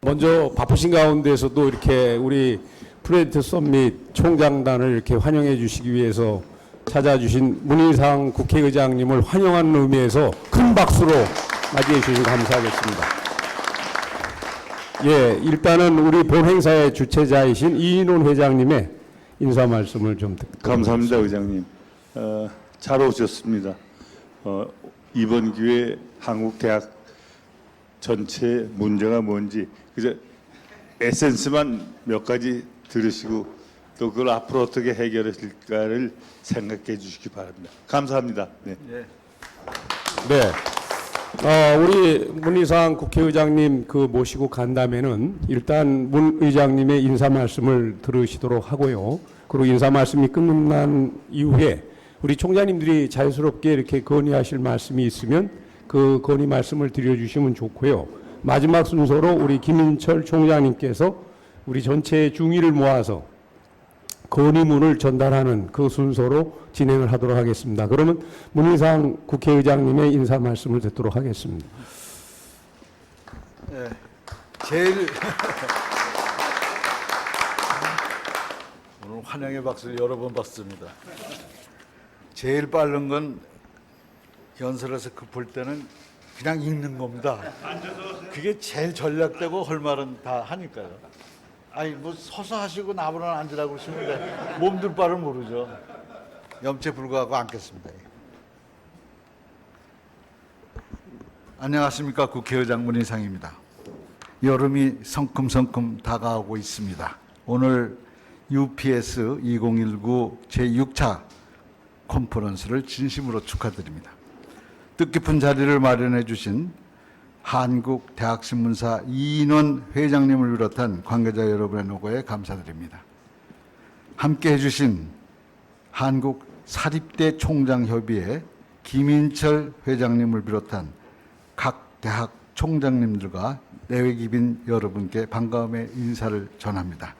먼저 바쁘신 가운데서도 이렇게 우리 프레지던트 서밋 총장단을 이렇게 환영해 주시기 위해서 찾아주신 문희상 국회의장님을 환영하는 의미에서 큰 박수로 맞이해 주시면 감사하겠습니다. 예, 일단은 우리 본 행사의 주최자이신 이인원 회장님의 인사 말씀을 좀 듣겠습니다. 감사합니다, 의장님. 잘 오셨습니다. 이번 기회에 한국 대학 전체 문제가 뭔지 그저 에센스만 몇 가지 들으시고 또 그걸 앞으로 어떻게 해결하실까를 생각해 주시기 바랍니다. 감사합니다. 네. 네. 우리 문희상 국회의장님 모시고 간 다음에는 일단 문 의장님의 인사 말씀을 들으시도록 하고요. 그리고 인사 말씀이 끝난 이후에 우리 총장님들이 자유스럽게 이렇게 건의하실 말씀이 있으면 그 건의 말씀을 드려주시면 좋고요. 마지막 순서로 우리 김인철 총장님께서 우리 전체의 중의를 모아서 건의문을 전달하는 그 순서로 진행을 하도록 하겠습니다. 그러면 문희상 국회의장님의 인사 말씀을 듣도록 하겠습니다. 네, 제일 오늘 환영의 박수를 여러 번 받습니다. 제일 빠른 건 연설에서 급할 때는 그냥 읽는 겁니다. 그게 제일 전략되고 할 말은 다 하니까요. 아니 뭐 서서 하시고 나보고는 앉으라고 그러시는데 몸둘 바를 모르죠. 염치에 불구하고 앉겠습니다. 안녕하십니까, 국회의장 문희상입니다. 여름이 성큼성큼 다가오고 있습니다. 오늘 UPS 2019 제6차 컨퍼런스를 진심으로 축하드립니다. 뜻깊은 자리를 마련해 주신 한국대학신문사 이인원 회장님을 비롯한 관계자 여러분의 노고에 감사드립니다. 함께해 주신 한국사립대 총장협의회 김인철 회장님을 비롯한 각 대학 총장님들과 내외기빈 여러분께 반가움의 인사를 전합니다.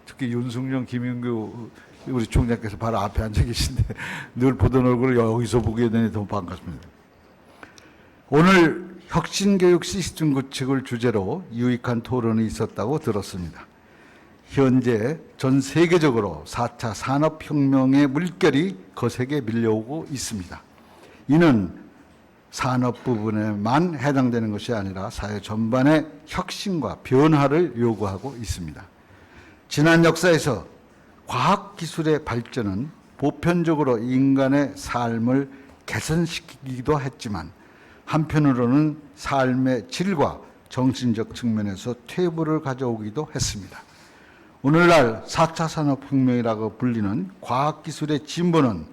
특히 윤승용, 김윤규 우리 총장께서 바로 앞에 앉아 계신데 늘 보던 얼굴을 여기서 보게 되니 더 반갑습니다. 오늘 혁신교육 시스템 구축을 주제로 유익한 토론이 있었다고 들었습니다. 현재 전 세계적으로 4차 산업혁명의 물결이 거세게 밀려오고 있습니다. 이는 산업 부분에만 해당되는 것이 아니라 사회 전반의 혁신과 변화를 요구하고 있습니다. 지난 역사에서 과학기술의 발전은 보편적으로 인간의 삶을 개선시키기도 했지만 한편으로는 삶의 질과 정신적 측면에서 퇴보를 가져오기도 했습니다. 오늘날 4차 산업혁명이라고 불리는 과학기술의 진보는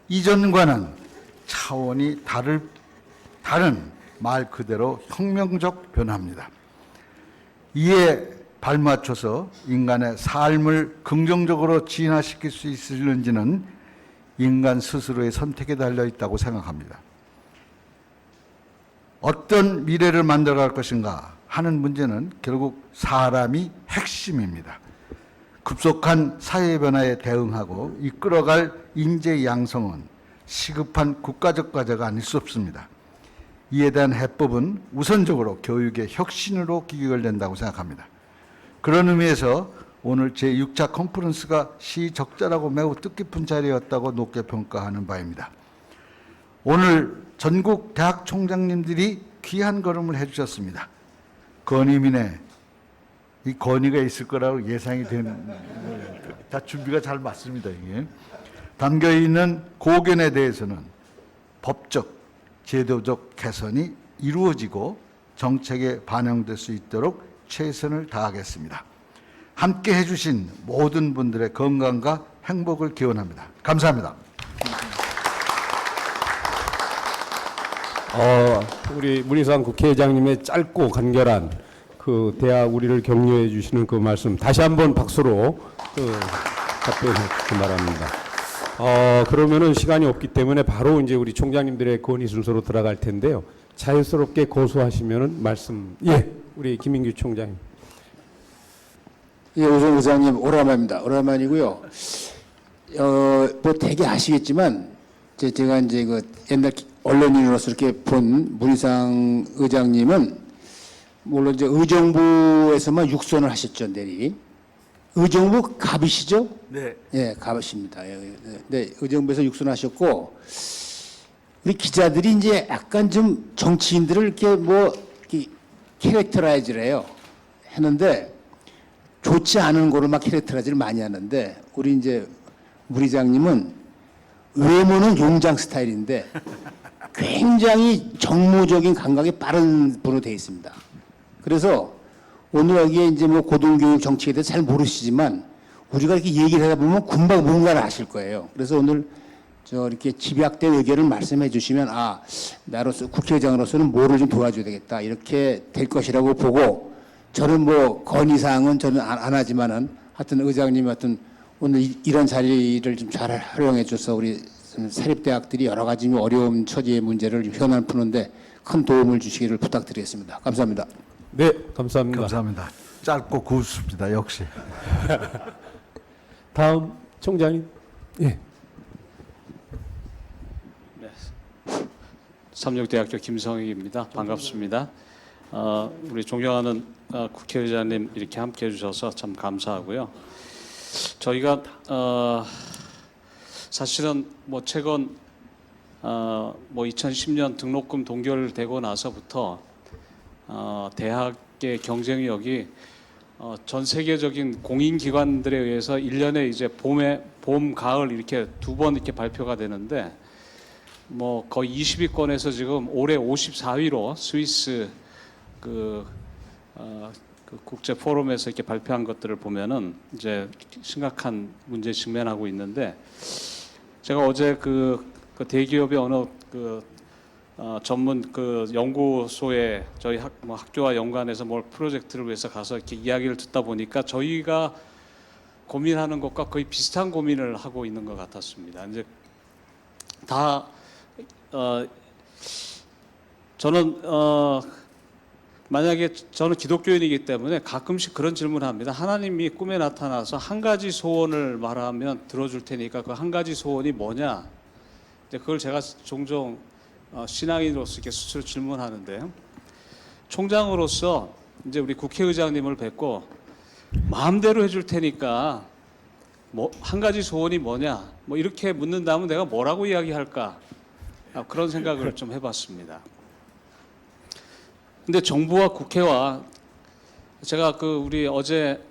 이전과는 차원이 다른 말 그대로 혁명적 변화입니다. 이에 발맞춰서 인간의 삶을 긍정적으로 진화시킬 수 있을는지는 인간 스스로의 선택에 달려 있다고 생각합니다. 어떤 미래를 만들어갈 것인가 하는 문제는 결국 사람이 핵심입니다. 급속한 사회 변화에 대응하고 이끌어갈 인재 양성은 시급한 국가적 과제가 아닐 수 없습니다. 이에 대한 해법은 우선적으로 교육의 혁신으로 기결된다고 생각합니다. 그런 의미에서 오늘 제6차 컨퍼런스가 시적절하고 매우 뜻깊은 자리였다고 높게 평가하는 바입니다. 오늘 전국 대학 총장님들이 귀한 걸음을 해주셨습니다. 건의민에 이 건의가 있을 거라고 예상이 되는 다 준비가 잘 맞습니다. 이게 담겨있는 고견에 대해서는 법적, 제도적 개선이 이루어지고 정책에 반영될 수 있도록 최선을 다하겠습니다. 함께 해주신 모든 분들의 건강과 행복을 기원합니다. 감사합니다. 우리 문희상 국회의장님의 짧고 간결한 그 대학 우리를 격려해 주시는 그 말씀 다시 한번 박수로 답변해 주시기 바랍니다. 그러면은 시간이 없기 때문에 바로 이제 우리 총장님들의 건의 순서로 들어갈 텐데요. 자유스럽게 고수하시면은 말씀. 예, 우리 김인규 총장님. 예, 오종 의장님 오랜만입니다. 오랜만이고요. 뭐 되게 아시겠지만 제가 이제 그 옛날 언론인으로서 이렇게 본 문희상 의장님은 물론 이제 의정부에서만 육선을 하셨죠, 내리. 의정부 갑이시죠? 네. 예, 갑이십니다. 예, 네, 의정부에서 육선하셨고 우리 기자들이 이제 약간 좀 정치인들을 이렇게 뭐 이렇게 캐릭터라이즈를 해요. 했는데 좋지 않은 거를 막 캐릭터라이즈를 많이 하는데 우리 이제 물 의장님은 외모는 용장 스타일인데 굉장히 정무적인 감각이 빠른 분으로 되어 있습니다. 그래서 오늘 여기에 이제 뭐 고등교육 정책에 대해서 잘 모르시지만 우리가 이렇게 얘기를 하다 보면 금방 뭔가를 아실 거예요. 그래서 오늘 저 이렇게 집약된 의견을 말씀해 주시면 아, 나로서 국회의장으로서는 뭐를 좀 도와줘야 되겠다. 이렇게 될 것이라고 보고 저는 뭐 건의사항은 저는 안 하지만은 하여튼 의장님 하여튼 오늘 이런 자리를 좀 잘 활용해 줘서 우리 사립대학들이 여러 가지 어려운 처지의 문제를 현안 푸는데 큰 도움을 주시기를 부탁드리겠습니다. 감사합니다. 네, 감사합니다. 감사합니다. 짧고 고습니다. 역시. 다음 총장님. 예. 삼육대학교 김성익입니다. 반갑습니다. 우리 존경하는 국회의장님 이렇게 함께해 주셔서 참 감사하고요. 저희가 사실은 뭐 최근 뭐 2010년 등록금 동결되고 나서부터 대학의 경쟁력이 전 세계적인 공인기관들에 의해서 1년에 이제 봄, 가을 이렇게 두 번 이렇게 발표가 되는데 뭐 거의 20위권에서 지금 올해 54위로 스위스 그 국제 포럼에서 이렇게 발표한 것들을 보면은 이제 심각한 문제에 직면하고 있는데 제가 어제 그 대기업의 어느 전문 그 연구소에 저희 학교와 연관해서 뭘 프로젝트를 위해서 가서 이렇게 이야기를 듣다 보니까 저희가 고민하는 것과 거의 비슷한 고민을 하고 있는 것 같았습니다. 이제 다 저는 만약에 저는 기독교인이기 때문에 가끔씩 그런 질문을 합니다. 하나님이 꿈에 나타나서 한 가지 소원을 말하면 들어줄 테니까 그 한 가지 소원이 뭐냐? 이제 그걸 제가 종종 신앙인으로서 이렇게 스스로 질문하는데요. 총장으로서 이제 우리 국회의장님을 뵙고 마음대로 해줄 테니까 뭐 한 가지 소원이 뭐냐? 뭐 이렇게 묻는다면 내가 뭐라고 이야기할까? 그런 생각을 좀 해봤습니다. 근데 정부와 국회와 제가 우리 어제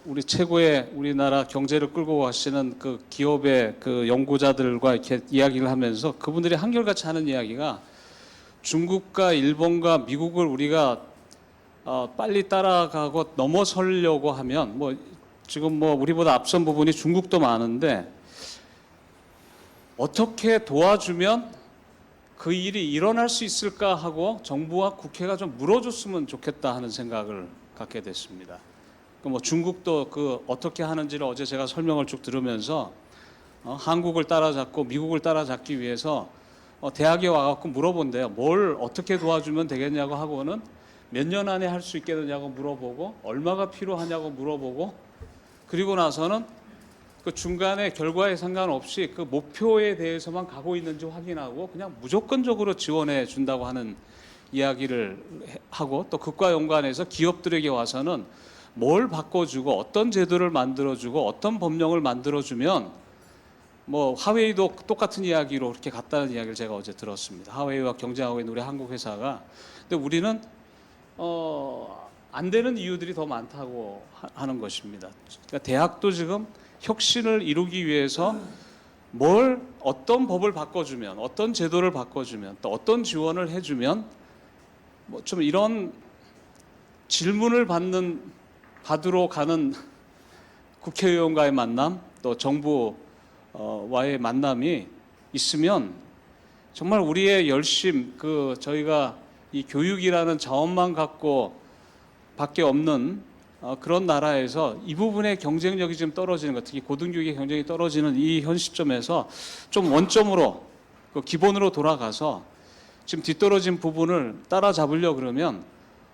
우리 최고의 우리나라 경제를 끌고 가시는 그 기업의 그 연구자들과 이렇게 이야기를 하면서 그분들이 한결같이 하는 이야기가 중국과 일본과 미국을 우리가 빨리 따라가고 넘어서려고 하면 뭐 지금 뭐 우리보다 앞선 부분이 중국도 많은데 어떻게 도와주면 그 일이 일어날 수 있을까 하고 정부와 국회가 좀 물어줬으면 좋겠다 하는 생각을 갖게 됐습니다. 뭐 중국도 어떻게 하는지를 어제 제가 설명을 쭉 들으면서 한국을 따라잡고 미국을 따라잡기 위해서 대학에 와갖고 물어본대요. 뭘 어떻게 도와주면 되겠냐고 하고는 몇 년 안에 할 수 있겠느냐고 물어보고 얼마가 필요하냐고 물어보고 그리고 나서는 그 중간에 결과에 상관없이 그 목표에 대해서만 가고 있는지 확인하고 그냥 무조건적으로 지원해 준다고 하는 이야기를 하고 또 그과 연관해서 기업들에게 와서는 뭘 바꿔주고 어떤 제도를 만들어주고 어떤 법령을 만들어주면 뭐 하웨이도 똑같은 이야기로 그렇게 갔다는 이야기를 제가 어제 들었습니다. 하웨이와 경쟁하고 있는 우리 한국 회사가 근데 우리는 안 되는 이유들이 더 많다고 하는 것입니다. 그러니까 대학도 지금 혁신을 이루기 위해서 어떤 법을 바꿔주면 어떤 제도를 바꿔주면 또 어떤 지원을 해주면 뭐 좀 이런 질문을 받으러 가는 국회의원과의 만남 또 정부와의 만남이 있으면 정말 우리의 열심 저희가 이 교육이라는 자원만 갖고 밖에 없는 그런 나라에서 이 부분의 경쟁력이 지금 떨어지는 것, 특히 고등교육의 경쟁이 떨어지는 이 현 시점에서 좀 원점으로 기본으로 돌아가서 지금 뒤떨어진 부분을 따라잡으려 그러면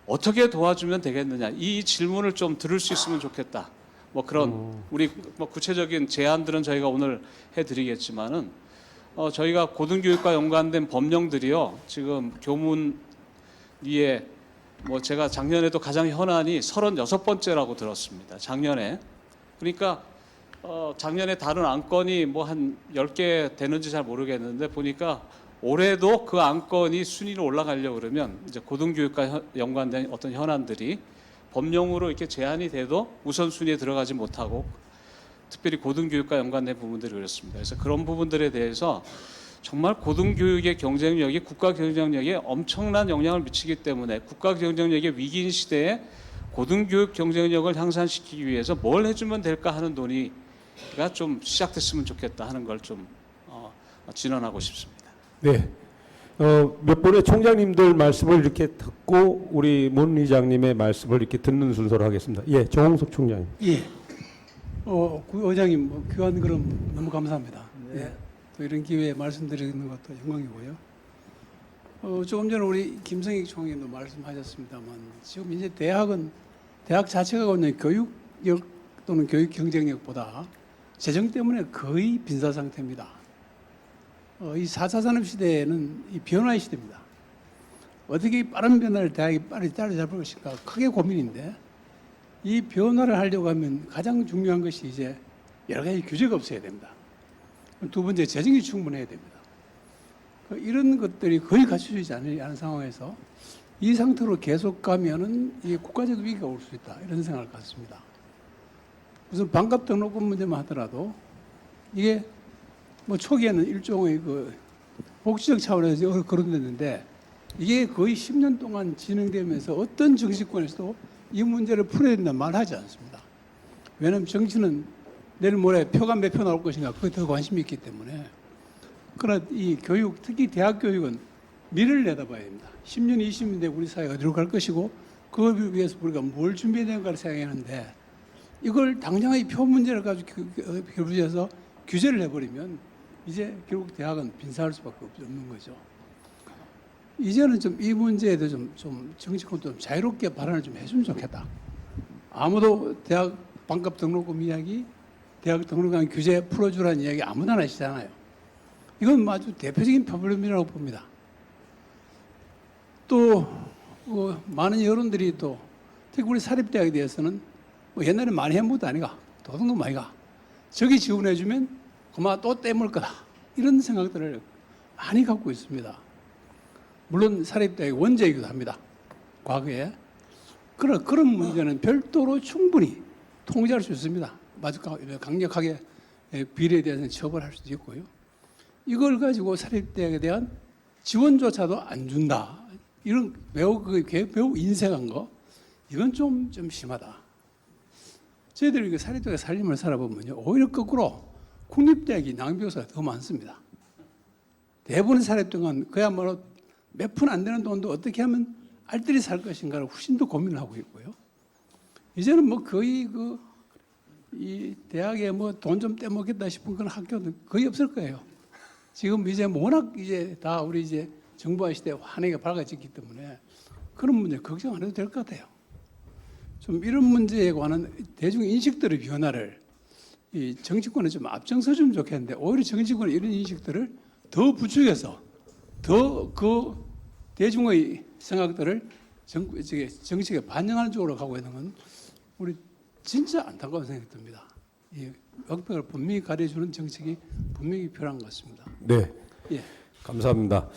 어떻게 도와주면 되겠느냐 이 질문을 좀 들을 수 있으면 좋겠다. 뭐 그런 우리 뭐 구체적인 제안들은 저희가 오늘 해드리겠지만은 저희가 고등교육과 연관된 법령들이요 지금 교문 위에 뭐 제가 작년에도 가장 현안이 36번째라고 들었습니다. 작년에. 그러니까 작년에 다른 안건이 뭐 한 10개 되는지 잘 모르겠는데 보니까 올해도 그 안건이 순위로 올라가려고 그러면 이제 고등교육과 연관된 어떤 현안들이 법령으로 이렇게 제한이 돼도 우선순위에 들어가지 못하고 특별히 고등교육과 연관된 부분들이 그렇습니다. 그래서 그런 부분들에 대해서 정말 고등교육의 경쟁력이 국가 경쟁력에 엄청난 영향을 미치기 때문에 국가 경쟁력의 위기인 시대에 고등교육 경쟁력을 향상시키기 위해서 뭘 해주면 될까 하는 논의가 좀 시작됐으면 좋겠다 하는 걸 좀 진언하고 싶습니다. 네. 몇 번의 총장님들 말씀을 이렇게 듣고 우리 문 의장님의 말씀을 이렇게 듣는 순서로 하겠습니다. 예, 정홍석 총장님. 예. 의장님 귀한 그럼 너무 감사합니다. 예. 또 이런 기회에 말씀드리는 것도 영광이고요. 조금 전에 우리 김성익 총장님도 말씀하셨습니다만 지금 이제 대학 자체가 갖고 있는 교육력 또는 교육 경쟁력보다 재정 때문에 거의 빈사 상태입니다. 이 4차 산업 시대에는 이 변화의 시대입니다. 어떻게 빠른 변화를 대학이 빨리 따라잡을 것인가 크게 고민인데 이 변화를 하려고 하면 가장 중요한 것이 이제 여러 가지 규제가 없어야 됩니다. 두 번째 재정이 충분해야 됩니다. 이런 것들이 거의 갖춰지지 않은 상황에서 이 상태로 계속 가면은 이게 국가적 위기가 올 수 있다 이런 생각을 갖습니다. 무슨 반값 등록금 문제만 하더라도 이게 뭐 초기에는 일종의 그 복지적 차원에서 거론됐는데 이게 거의 10년 동안 진행되면서 어떤 정치권에서도 이 문제를 풀어야 된다 말하지 않습니다. 왜냐하면 정치는 내일 모레 표가 몇 표 나올 것인가 그게 더 관심이 있기 때문에. 그러나 이 교육, 특히 대학 교육은 미래를 내다봐야 됩니다. 10년, 20년 뒤에 우리 사회가 어디로 갈 것이고 그걸 위해서 우리가 뭘 준비해야 되는가를 생각하는데 이걸 당장의 표 문제를 가지고 결부해서 규제를 해버리면 이제 결국 대학은 빈사할 수밖에 없는 거죠. 이제는 좀 이 문제에 대해서 좀 정치권도 좀 자유롭게 발언을 좀 해주면 좋겠다. 아무도 대학 반값 등록금 이야기, 대학 등록금 규제 풀어주라는 이야기 아무나 하시잖아요. 이건 아주 대표적인 프로블렘이라고 봅니다. 또 많은 여론들이 또 특히 우리 사립대학에 대해서는 뭐 옛날에 많이 해본 것도 아니가 도둑도 많이 가 저기 지원해주면 그만 또 떼물 거다 이런 생각들을 많이 갖고 있습니다. 물론 사립대학이 원제이기도 합니다. 과거에. 그런 문제는 별도로 충분히 통제할 수 있습니다. 아주 강력하게 비리에 대해서는 처벌할 수도 있고요. 이걸 가지고 사립대학에 대한 지원조차도 안 준다. 이런 매우 인색한 거, 이건 좀 심하다. 저희들이 사립대학 살림을 살아보면요, 오히려 거꾸로 국립대학이 낭비 요소가 더 많습니다. 대부분의 사립대학은 그야말로 몇 푼 안 되는 돈도 어떻게 하면 알뜰히 살 것인가를 훨씬 더 고민을 하고 있고요. 이제는 뭐 거의 이 대학에 뭐 돈 좀 떼먹겠다 싶은 그런 학교는 거의 없을 거예요. 지금 이제 워낙 이제 다 우리 이제 정부화 시대 환하게 밝아졌기 때문에 그런 문제 걱정 안 해도 될 것 같아요. 좀 이런 문제에 관한 대중 인식들의 변화를 이 정치권에 좀 앞장서 주면 좋겠는데 오히려 정치권이 이런 인식들을 더 부추겨서 더 그 대중의 생각들을 정책에 반영하는 쪽으로 가고 있는 건 우리 진짜 안타까운 생각이 듭니다. 이 역병을 분명히 가려주는 정책이 분명히 필요한 것 같습니다. 네. 예. 감사합니다.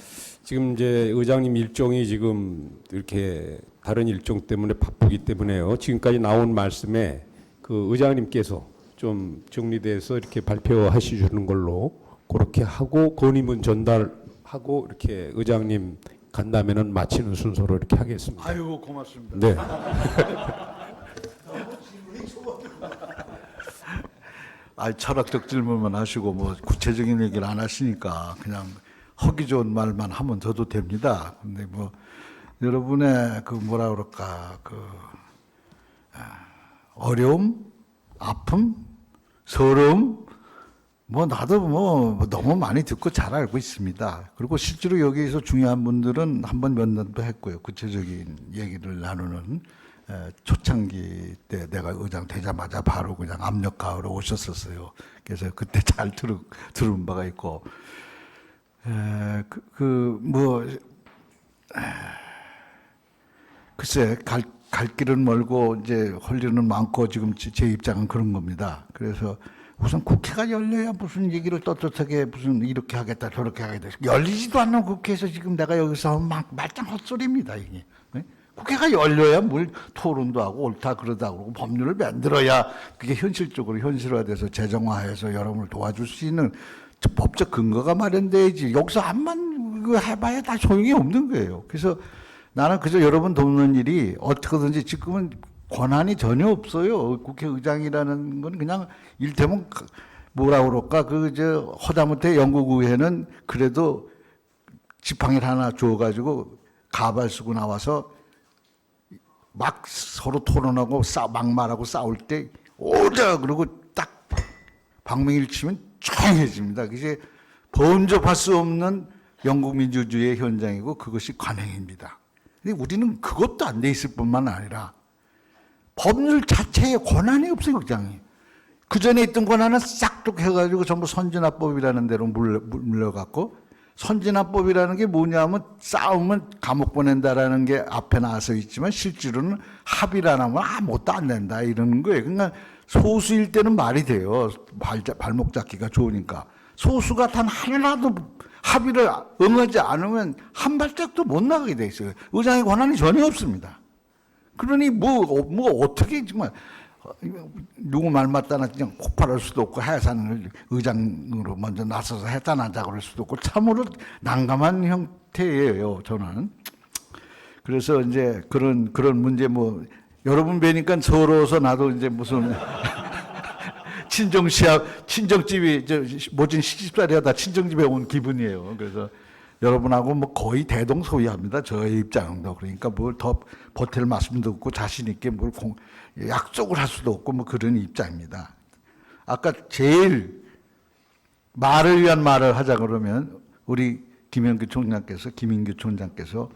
지금 이제 의장님 일정이 지금 이렇게 다른 일정 때문에 바쁘기 때문에요. 지금까지 나온 말씀에 그 의장님께서 좀 정리돼서 이렇게 발표하시는 걸로 그렇게 하고 건의문 전달하고 이렇게 의장님 간다면은 마치는 순서로 이렇게 하겠습니다. 아유 고맙습니다. 네. 철학적 질문만 하시고 뭐 구체적인 얘기를 안 하시니까 그냥 허기 좋은 말만 하면 저도 됩니다. 근데 뭐 여러분의 그 뭐라 그럴까 어려움, 아픔, 서러움 뭐 나도 뭐 너무 많이 듣고 잘 알고 있습니다. 그리고 실제로 여기서 중요한 분들은 한번 면담도 했고요. 구체적인 얘기를 나누는 초창기 때 내가 의장 되자마자 바로 그냥 압력 가하러 오셨었어요. 그래서 그때 잘 들은 바가 있고 글쎄 갈 길은 멀고 이제 할 일은 많고 지금 제 입장은 그런 겁니다. 그래서 우선 국회가 열려야 무슨 얘기를 떳떳하게 무슨 이렇게 하겠다 저렇게 하겠다 열리지도 않는 국회에서 지금 내가 여기서 하면 막 말짱 헛소리입니다 이게. 네? 국회가 열려야 뭘 토론도 하고 옳다 그러다 그러고 법률을 만들어야 그게 현실적으로 현실화돼서 재정화해서 여러분을 도와줄 수 있는 법적 근거가 마련돼야지. 여기서 암만 이거 해봐야 다 소용이 없는 거예요. 그래서 나는 그저 여러분 돕는 일이 어떻게든지 지금은 권한이 전혀 없어요. 국회의장이라는 건 그냥 일테면 뭐라 그럴까 허다못해 영국의회는 그래도 지팡이를 하나 주어가지고 가발 쓰고 나와서 막 서로 토론하고 막말하고 싸울 때 오자 그러고 딱 방맹이를 치면 조용해집니다. 그게 범접할 수 없는 영국 민주주의의 현장이고 그것이 관행입니다. 근데 우리는 그것도 안 돼 있을 뿐만 아니라 법률 자체에 권한이 없어요, 국장이. 그 전에 있던 권한은 싹둑 해가지고 전부 선진화법이라는 데로 물려갖고 선진화법이라는 게 뭐냐면 싸우면 감옥 보낸다라는 게 앞에 나와서 있지만 실제로는 합의를 안 하면 아무것도 안 된다 이러는 거예요. 그러니까 소수일 때는 말이 돼요. 발목 잡기가 좋으니까. 소수가 단 하나라도 합의를 응하지 않으면 한 발짝도 못 나가게 돼 있어요. 의장의 권한이 전혀 없습니다. 그러니 뭐 어떻게 정말 누구 말 맞다나 그냥 폭발할 수도 없고 해산을 의장으로 먼저 나서서 해산하자 그럴 수도 없고 참으로 난감한 형태예요. 저는. 그래서 이제 그런 문제 뭐 여러분 뵈니까 서러워서 나도 이제 무슨 친정집이 모진 시집살이 하다 친정집에 온 기분이에요. 그래서 여러분하고 뭐 거의 대동소이합니다. 저의 입장도. 그러니까 뭘 더 보탤 말씀도 없고 자신 있게 뭘 약속을 할 수도 없고 뭐 그런 입장입니다. 아까 제일 말을 위한 말을 하자 그러면 우리 김인규 총장께서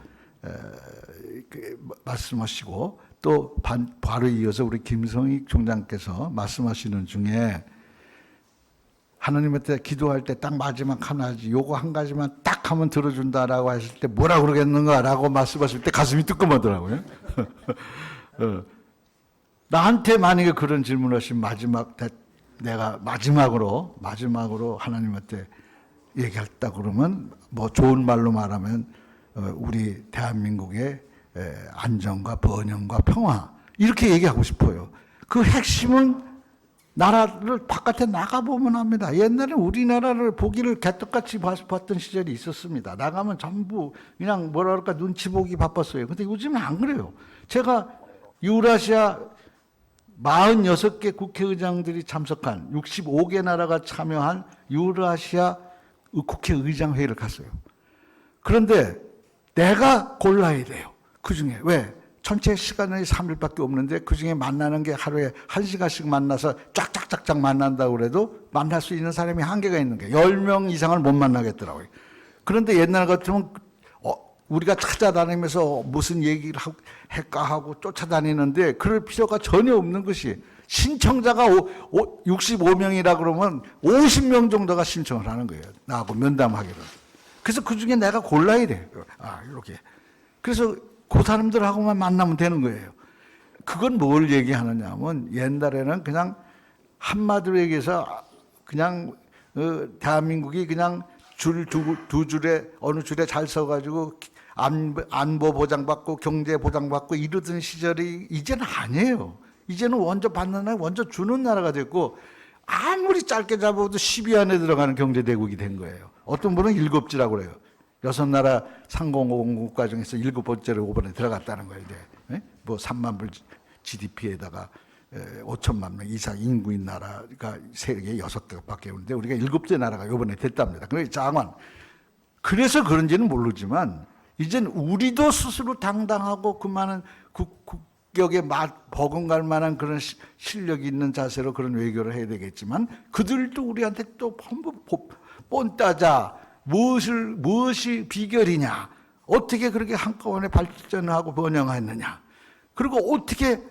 말씀하시고 또 바로 이어서 우리 김성익 총장께서 말씀하시는 중에 하나님한테 기도할 때 딱 마지막 하나지 요거 한 가지만 딱 하면 들어준다라고 했을 때 뭐라 그러겠는가라고 말씀하실 때 가슴이 뜨끔하더라고요. 나한테 만약에 그런 질문을 하시면 내가 마지막으로 하나님한테 얘기했다 그러면 뭐 좋은 말로 말하면 우리 대한민국의 안정과 번영과 평화 이렇게 얘기하고 싶어요. 그 핵심은 나라를 바깥에 나가보면 합니다. 옛날에 우리나라를 보기를 개떡같이 봤던 시절이 있었습니다. 나가면 전부 그냥 뭐라 그럴까 눈치 보기 바빴어요. 근데 요즘은 안 그래요. 제가 유라시아 46개 국회의장들이 참석한 65개 나라가 참여한 유라시아 국회의장 회의를 갔어요. 그런데 내가 골라야 돼요. 그중에 왜? 전체 시간이 3일밖에 없는데 그중에 만나는 게 하루에 1시간씩 만나서 쫙쫙쫙쫙 만난다고 그래도 만날 수 있는 사람이 한계가 있는 게 10명 이상을 못 만나겠더라고요. 그런데 옛날 같으면 우리가 찾아다니면서 무슨 얘기를 할까 하고 쫓아다니는데 그럴 필요가 전혀 없는 것이 신청자가 65명이라 그러면 50명 정도가 신청을 하는 거예요. 나하고 면담하기로. 그래서 그중에 내가 골라야 돼요. 이렇게. 그래서 그 사람들하고만 만나면 되는 거예요. 그건 뭘 얘기하느냐 하면 옛날에는 그냥 한마디로 얘기해서 그냥 대한민국이 그냥 두 줄에 어느 줄에 잘 서가지고 안보 보장받고 경제 보장받고 이러던 시절이 이제는 아니에요. 이제는 먼저 받는 나라 먼저 주는 나라가 됐고 아무리 짧게 잡아도 10위 안에 들어가는 경제대국이 된 거예요. 어떤 분은 7지라고 그래요. 6나라 상공공 국가 중에서 7번째로 이번에 들어갔다는 거예요. 네? 뭐 3만 불 GDP에다가 5천만 명 이상 인구인 나라가 세계 6개밖에 없는데 우리가 7째 나라가 이번에 됐답니다. 그래서 그런지는 모르지만 이젠 우리도 스스로 당당하고 그 많은 국격에 버금갈 만한 그런 실력이 있는 자세로 그런 외교를 해야 되겠지만 그들도 우리한테 또 뻔따자 무엇이 비결이냐? 어떻게 그렇게 한꺼번에 발전하고 번영했느냐? 그리고 어떻게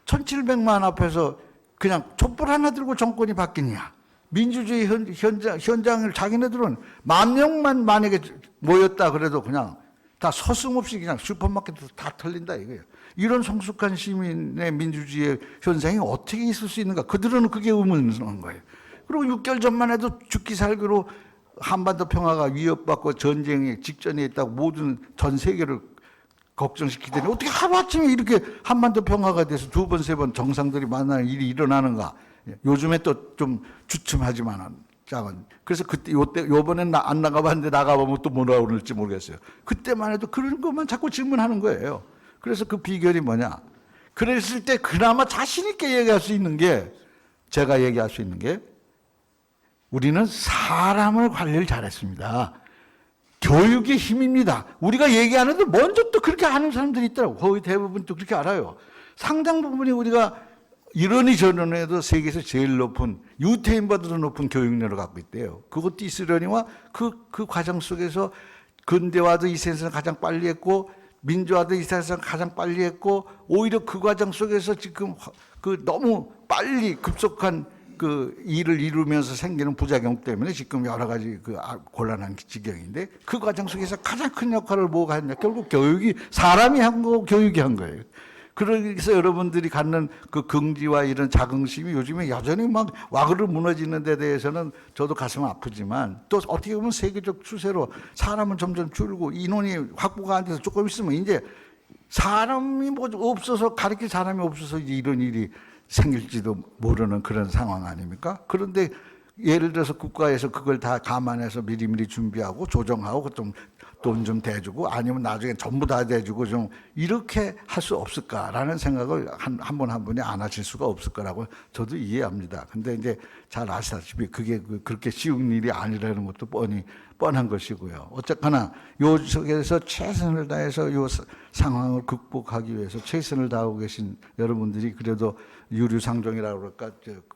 1700만 앞에서 그냥 촛불 하나 들고 정권이 바뀌냐? 민주주의 현장을 자기네들은 10,000명만 만약에 모였다 그래도 그냥 다 서슴없이 그냥 슈퍼마켓에서 다 털린다 이거예요. 이런 성숙한 시민의 민주주의 현상이 어떻게 있을 수 있는가? 그들은 그게 의문스러운 거예요. 그리고 6개월 전만 해도 죽기 살기로 한반도 평화가 위협받고 전쟁이 직전에 있다고 모든 전 세계를 걱정시키더니 어떻게 하루아침에 이렇게 한반도 평화가 돼서 2번, 3번 정상들이 만나는 일이 일어나는가? 요즘에 또 좀 주춤하지만은 그래서 그때 요번엔 안 나가봤는데 나가보면 또 뭐라 그럴지 모르겠어요. 그때만 해도 그런 것만 자꾸 질문하는 거예요. 그래서 그 비결이 뭐냐? 그랬을 때 그나마 자신 있게 얘기할 수 있는 게 제가 얘기할 수 있는 게 우리는 사람을 관리를 잘했습니다. 교육의 힘입니다. 우리가 얘기하는데 먼저 또 그렇게 아는 사람들이 있더라고. 거의 대부분 또 그렇게 알아요. 상당 부분이 우리가 이러니 저러니에도 세계에서 제일 높은 유태인보다도 높은 교육열을 갖고 있대요. 그것도 있으려니와 그 과정 속에서 근대화도 이 세상에서 가장 빨리 했고 민주화도 이 세상에서 가장 빨리 했고 오히려 그 과정 속에서 지금 그 너무 빨리 급속한 그 일을 이루면서 생기는 부작용 때문에 지금 여러 가지 그 곤란한 지경인데 그 과정 속에서 가장 큰 역할을 뭐가 했냐? 결국 교육이 사람이 한 거고 교육이 한 거예요. 그래서 여러분들이 갖는 그 긍지와 이런 자긍심이 요즘에 여전히 막 와그르 무너지는 데 대해서는 저도 가슴 아프지만 또 어떻게 보면 세계적 추세로 사람은 점점 줄고 인원이 확보가 안 돼서 조금 있으면 이제 사람이 뭐 없어서 가르칠 사람이 없어서 이제 이런 일이 생길지도 모르는 그런 상황 아닙니까? 그런데 예를 들어서 국가에서 그걸 다 감안해서 미리미리 준비하고 조정하고 좀 돈 좀 대주고 아니면 나중에 전부 다 대주고 좀 이렇게 할 수 없을까라는 생각을 한 분 한 분이 안 하실 수가 없을 거라고 저도 이해합니다. 근데 이제 잘 아시다시피 그게 그렇게 쉬운 일이 아니라는 것도 뻔한 것이고요. 어쨌거나 요 속에서 최선을 다해서 요 상황을 극복하기 위해서 최선을 다하고 계신 여러분들이 그래도 유류상종이라고 그럴까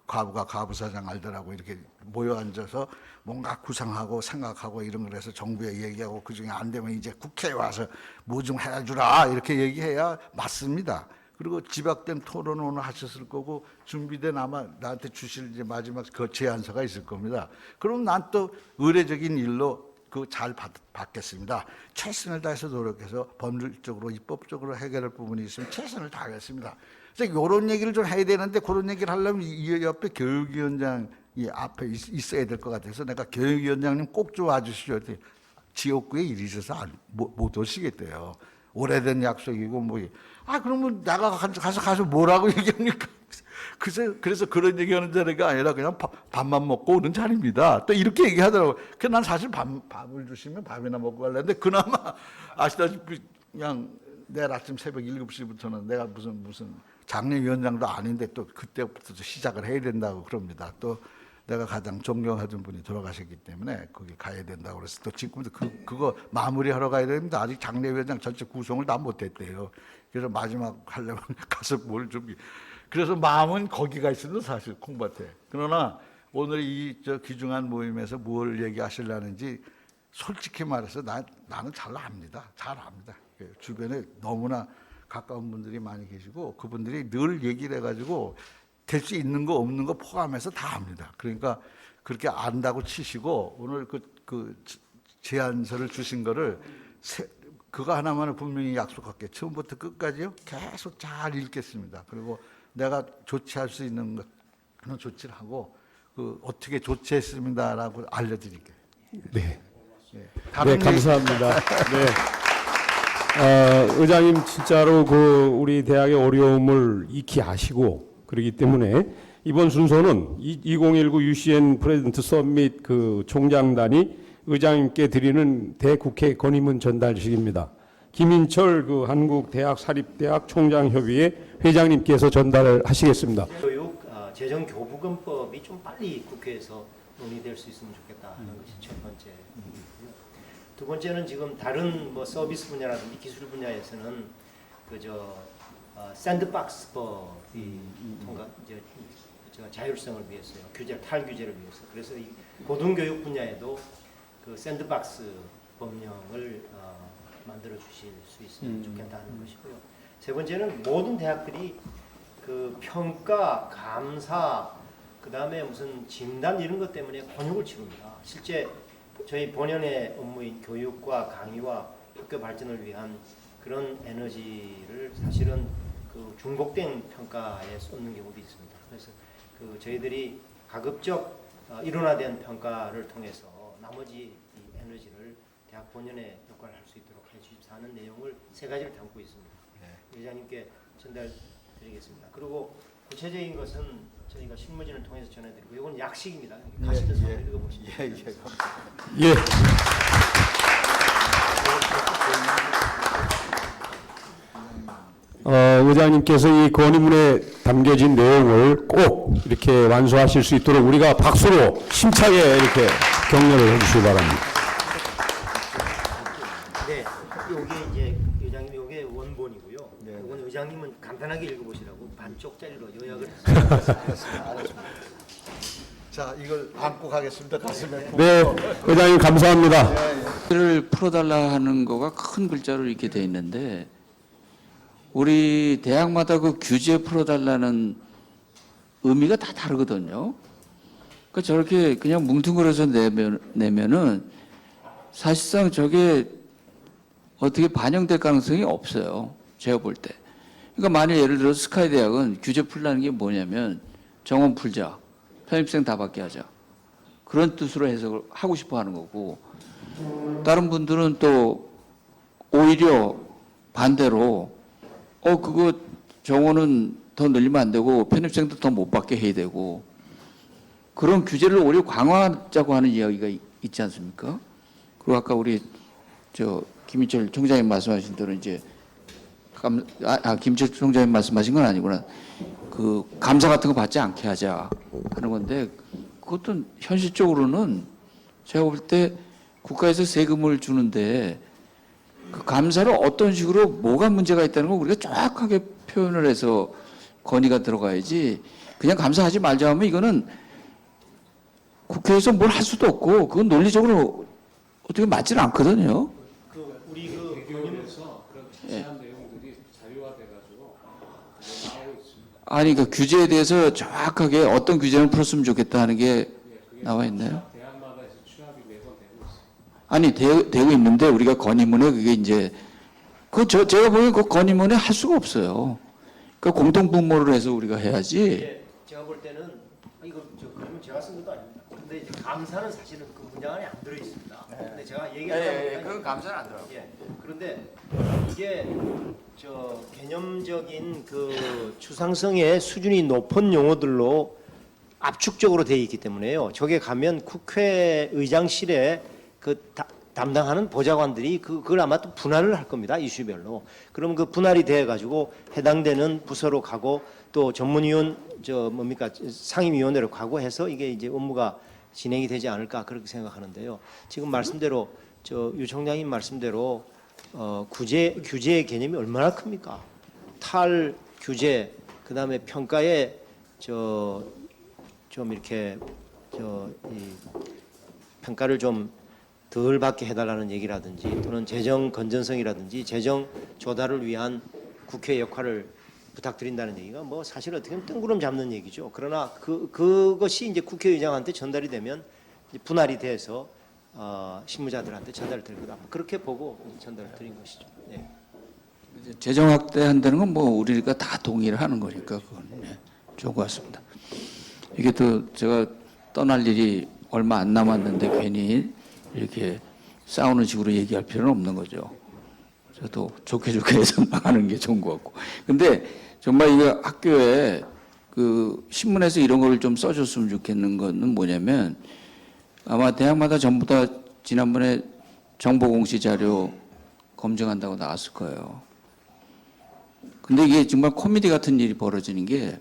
과부가 과부사장 알더라고 이렇게 모여 앉아서 뭔가 구상하고 생각하고 이런 걸 해서 정부에 얘기하고 그중에 안 되면 이제 국회에 와서 뭐 좀 해주라 이렇게 얘기해야 맞습니다. 그리고 집약된 토론을 오늘 하셨을 거고 준비된 아마 나한테 주실 이제 마지막 그 제안서가 있을 겁니다. 그럼 난 또 의례적인 일로 그 잘 받겠습니다. 최선을 다해서 노력해서 법률적으로 입법적으로 해결할 부분이 있으면 최선을 다하겠습니다. 그래서 이런 얘기를 좀 해야 되는데 그런 얘기를 하려면 이 옆에 교육위원장이 앞에 있어야 될 것 같아서 내가 교육위원장님 꼭 좀 와주시죠. 지역구에 일이 있어서 못 오시겠대요. 오래된 약속이고 뭐. 그러면 내가 가서 뭐라고 얘기합니까? 그래서 그런 얘기하는 자리가 아니라 그냥 밥만 먹고 오는 자리입니다. 또 이렇게 얘기하더라고요. 난 사실 밥을 주시면 밥이나 먹고 갈랬는데 그나마 아시다시피 그냥 내일 아침 새벽 7시부터는 내가 무슨 장례위원장도 아닌데 또 그때부터 시작을 해야 된다고 그럽니다. 또 내가 가장 존경하던 분이 돌아가셨기 때문에 거기 가야 된다고 그래서 또 지금도 그거 마무리하러 가야 되는데 아직 장례위원장 전체 구성을 다 못했대요. 그래서 마지막 하려면 가서 뭘 준비. 그래서 마음은 거기가 있어도 사실 콩밭에. 그러나 오늘 이 귀중한 모임에서 뭘 얘기하시려는지 솔직히 말해서 나는 잘 압니다. 잘 압니다. 주변에 너무나 가까운 분들이 많이 계시고 그분들이 늘 얘기를 해가지고 될 수 있는 거 없는 거 포함해서 다 압니다. 그러니까 그렇게 안다고 치시고 오늘 그 제안서를 주신 거를 그거 하나만은 분명히 약속할게요. 처음부터 끝까지요. 계속 잘 읽겠습니다. 그리고 내가 조치할 수 있는 거는 조치를 하고 어떻게 조치했습니다라고 알려드릴게요. 네. 네, 네, 감사합니다. 네. 의장님 진짜로 우리 대학의 어려움을 익히 아시고 그렇기 때문에 이번 순서는 2019 UCN 프레지던트 서밋 총장단이 의장님께 드리는 대국회 건의문 전달식입니다. 김인철 한국대학사립대학 총장협의회 회장님께서 전달을 하시겠습니다. 교육 재정교부금법이 좀 빨리 국회에서 논의될 수 있으면 좋겠다 하는 것이 첫 번째 이유고요. 두 번째는 지금 다른 서비스 분야라든지 기술 분야에서는 샌드박스법이 통과 자율성을 위해서요, 탈규제를 위해서. 그래서 이 고등교육 분야에도 샌드박스 법령을 만들어 주실 수 있으면 좋겠다는 것이고요. 세 번째는 모든 대학들이 평가, 감사, 그 다음에 무슨 진단 이런 것 때문에 곤욕을 치릅니다. 실제 저희 본연의 업무인 교육과 강의와 국가 발전을 위한 그런 에너지를 사실은 그 중복된 평가에 쏟는 경우도 있습니다. 그래서 그 저희들이 가급적 일원화된 평가를 통해서 나머지 이 에너지를 대학 본연의 역할을 할 수 있도록 해주십사 하는 내용을 3가지를 담고 있습니다. 의장님께 전달드리겠습니다. 그리고 구체적인 것은 저희가 신문진을 통해서 전해드리고 이건 약식입니다. 가시면서 읽어보시죠. 예. 의장님께서 이 건의문에 담겨진 내용을 꼭 이렇게 완수하실 수 있도록 우리가 박수로 힘차게 이렇게 격려를 해주시기 바랍니다. 네, 요게 이제 의장님 요게 원본이고요. 이건 의장님은 간단하게 읽어보시라고 반쪽짜리로 요약을 했습니다. 자, 이걸 안고 가겠습니다. 가슴에. 네, 의장님 감사합니다. 를 풀어달라 하는 거가 큰 글자로 이렇게 돼 있는데 우리 대학마다 그 규제 풀어달라는 의미가 다 다르거든요. 그러니까 저렇게 그냥 뭉뚱그려서 내면은 사실상 저게 어떻게 반영될 가능성이 없어요. 제가 볼 때. 그러니까 만약 예를 들어 스카이 대학은 규제 풀라는 게 뭐냐면 정원 풀자, 편입생 다 받게 하자. 그런 뜻으로 해석을 하고 싶어 하는 거고 다른 분들은 또 오히려 반대로 그거 정원은 더 늘리면 안 되고 편입생도 더 못 받게 해야 되고 그런 규제를 오히려 강화하자고 하는 이야기가 있지 않습니까? 그리고 아까 우리 김인철 총장님 말씀하신 대로 이제 김인철 총장님 말씀하신 건 아니구나. 그 감사 같은 거 받지 않게 하자 하는 건데 그것도 현실적으로는 제가 볼 때 국가에서 세금을 주는데 그 감사를 어떤 식으로 뭐가 문제가 있다는 걸 우리가 정확하게 표현을 해서 건의가 들어가야지 그냥 감사하지 말자 하면 이거는 국회에서 뭘 할 수도 없고 그건 논리적으로 어떻게 맞지는 않거든요. 우리 그 의원님에서 그런 자세한 내용들이 자료화돼가지고 나오고 있습니다. 아니 그 규제에 대해서 정확하게 어떤 규제는 풀었으면 좋겠다 하는 게 나와 있나요? 대학마다 해서 취합이 매번 되고 있습니다. 아니 되고 있는데 우리가 건의문에 그게 이제 제가 보기엔 그 건의문에 할 수가 없어요. 그러니까 공동 분모를 해서 우리가 해야지. 제가 볼 때는 이거 그러면 제가 쓴 것도 아닙니다. 근데 이제 감사는 사실은 그 문장 안에 안 들어 있습니다. 근데 제가 얘기하다 보니까 그건 감사는 안 들어요. 그런데 이게 개념적인 그 추상성의 수준이 높은 용어들로 압축적으로 되어 있기 때문에요. 저게 가면 국회의장실에 그 담당하는 보좌관들이 그걸 아마 또 분할을 할 겁니다. 이슈별로. 그럼 그 분할이 돼 가지고 해당되는 부서로 가고 또 전문위원 상임위원회로 가고 해서 이게 이제 업무가 진행이 되지 않을까 그렇게 생각하는데요. 지금 말씀대로 유 총장님 말씀대로 규제의 개념이 얼마나 큽니까? 탈 규제 그다음에 평가에 좀 이렇게 이 평가를 좀 덜 받게 해달라는 얘기라든지 또는 재정 건전성이라든지 재정 조달을 위한 국회 역할을 부탁드린다는 얘기가 뭐 사실 어떻게 보면 뜬구름 잡는 얘기죠. 그러나 그것이 이제 국회의장한테 전달이 되면 이제 분할이 돼서 실무자들한테 전달을 드릴 거다. 그렇게 보고 전달을 드린 것이죠. 네. 재정 확대한다는 건 뭐 우리가 다 동의를 하는 거니까 그건 좋은 것 같습니다. 이게 또 제가 떠날 일이 얼마 안 남았는데 괜히 이렇게 싸우는 식으로 얘기할 필요는 없는 거죠. 저도 좋게 해서 나가는 게 좋은 것 같고. 근데 정말 이거 학교에 그 신문에서 이런 걸 좀 써줬으면 좋겠는 거는 뭐냐면 아마 대학마다 전부 다 지난번에 정보 공시 자료 검증한다고 나왔을 거예요. 근데 이게 정말 코미디 같은 일이 벌어지는 게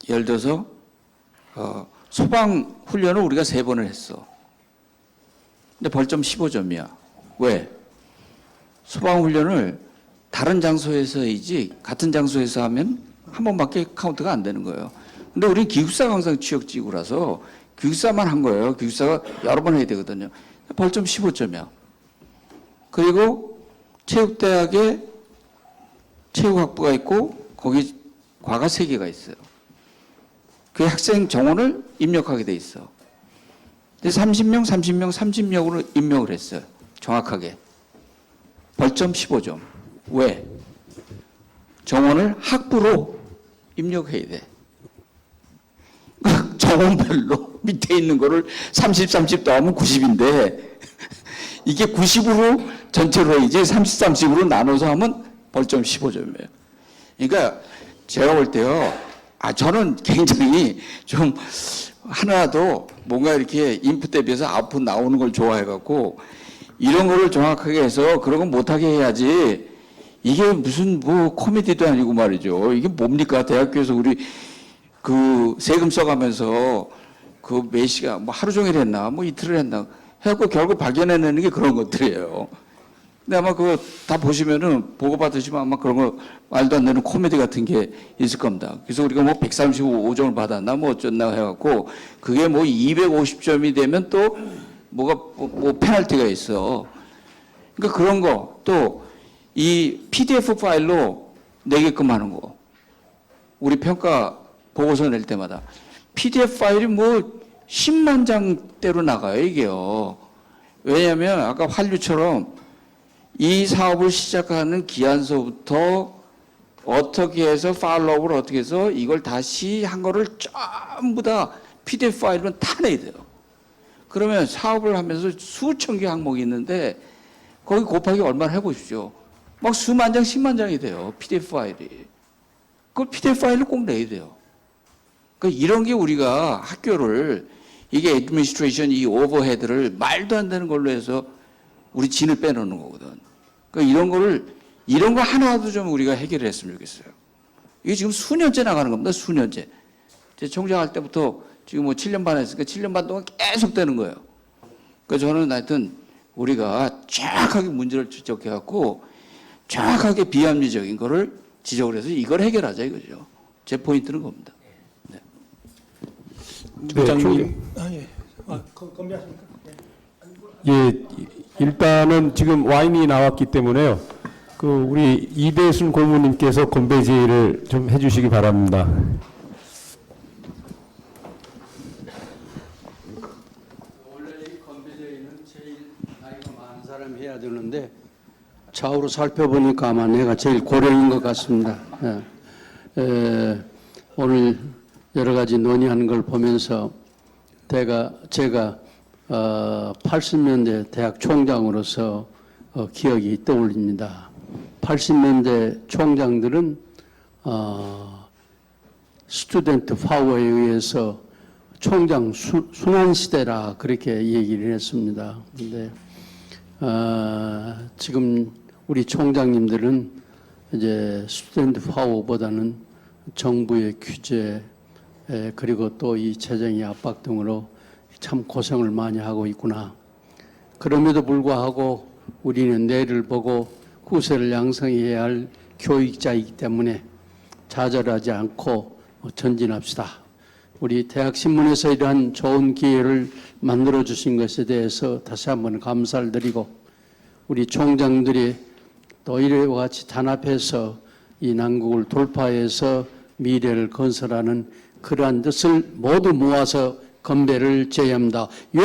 예를 들어서 소방 훈련을 우리가 3번을 했어. 근데 벌점 15점이야. 왜? 소방 훈련을 다른 장소에서 해야지 같은 장소에서 하면 한 번밖에 카운트가 안 되는 거예요. 근데 우리는 기숙사가 항상 취역지구라서 기숙사만 한 거예요. 기숙사가 여러 번 해야 되거든요. 벌점 15점이야. 그리고 체육대학에 체육학부가 있고 거기 과가 3개가 있어요. 그 학생 정원을 입력하게 돼 있어. 근데 30명으로 입력을 했어요. 정확하게. 벌점 15점. 왜? 정원을 학부로 입력해야 돼. 정원별로 밑에 있는 거를 30, 30 더하면 90인데 이게 90으로 전체로 이제 30, 30으로 나눠서 하면 벌점 15점이에요. 그러니까 제가 볼 때요. 저는 굉장히 좀 하나도 뭔가 이렇게 인풋 대비해서 아웃풋 나오는 걸 좋아해갖고 이런 거를 정확하게 해서 그런 건 못하게 해야지 이게 무슨 뭐 코미디도 아니고 말이죠. 이게 뭡니까? 대학교에서 우리 그 세금 써가면서 그 몇 시간 뭐 하루 종일 했나 뭐 이틀을 했나 해갖고 결국 발견해내는 게 그런 것들이에요. 근데 아마 그거 다 보시면은 보고 받으시면 아마 그런 거 말도 안 되는 코미디 같은 게 있을 겁니다. 그래서 우리가 뭐 135점을 받았나 뭐 어쩌나 해갖고 그게 뭐 250점이 되면 또 뭐가 뭐 페널티가 있어. 그러니까 그런 거 또 이 PDF 파일로 내게끔 하는 거. 우리 평가 보고서 낼 때마다 PDF 파일이 뭐 10만 장대로 나가요 이게요. 왜냐하면 아까 환류처럼 이 사업을 시작하는 기한서부터 어떻게 해서 팔로우를 어떻게 해서 이걸 다시 한 거를 전부 다 PDF 파일로 다 내야 돼요. 그러면 사업을 하면서 수천 개 항목이 있는데 거기 곱하기 얼마나 해보십시오. 막 수만 장, 10만 장이 돼요. PDF 파일이. 그걸 PDF 파일로 꼭 내야 돼요. 그러니까 이런 게 우리가 학교를 이게 애드미니스트레이션 이 오버헤드를 말도 안 되는 걸로 해서 우리 진을 빼놓는 거거든. 그러니까 이런 거 하나도 좀 우리가 해결을 했으면 좋겠어요. 이게 지금 수년째 나가는 겁니다. 수년째. 제 총장할 때부터 지금 뭐 7년 반 했으니까 7년 반 동안 계속 되는 거예요. 그러니까 저는 하여튼 우리가 정확하게 문제를 지적해갖고 정확하게 비합리적인 거를 지적을 해서 이걸 해결하자 이거죠. 제 포인트는 겁니다. 네. 부장님. 예, 일단은 지금 와인이 나왔기 때문에요. 그 우리 이대순 고문님께서 건배 제의를 좀 해주시기 바랍니다. 원래 이 건배제의는 제일 나이가 많은 사람이 해야 되는데 좌우로 살펴보니까 아마 내가 제일 고령인 것 같습니다. 오늘 여러 가지 논의하는 걸 보면서 제가 80년대 대학 총장으로서 기억이 떠올립니다. 80년대 총장들은 스튜던트 파워에 의해서 총장 순환 시대라 그렇게 얘기를 했습니다. 근데 지금 우리 총장님들은 이제 스튜던트 파워보다는 정부의 규제 그리고 또 이 재정의 압박 등으로 참 고생을 많이 하고 있구나. 그럼에도 불구하고 우리는 내를 보고 후세를 양성해야 할 교육자이기 때문에 좌절하지 않고 전진합시다. 우리 대학신문에서 이러한 좋은 기회를 만들어 주신 것에 대해서 다시 한번 감사를 드리고 우리 총장들이 또 이와 같이 단합해서 이 난국을 돌파해서 미래를 건설하는 그러한 뜻을 모두 모아서 건배를 제의합니다. 요!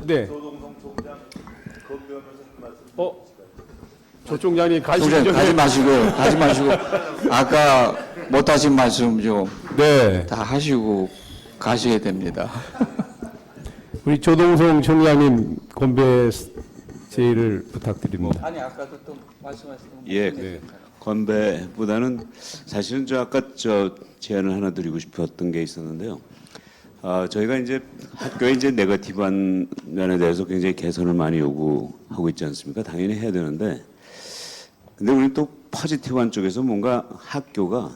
네. 조 총장님 총장님 가지 마시고 아까 못하신 말씀 좀 다 하시고 가셔야 됩니다. 우리 조동성 총장님 건배 제의를 부탁드립니다. 아니 아까도 또 말씀하셨던 예, 건배보다는 사실은 저 아까 제안을 하나 드리고 싶었던 게 있었는데요. 저희가 이제 학교의 이제 네거티브한 면에 대해서 굉장히 개선을 많이 요구하고 있지 않습니까? 당연히 해야 되는데, 근데 우리 또 포지티브한 쪽에서 뭔가 학교가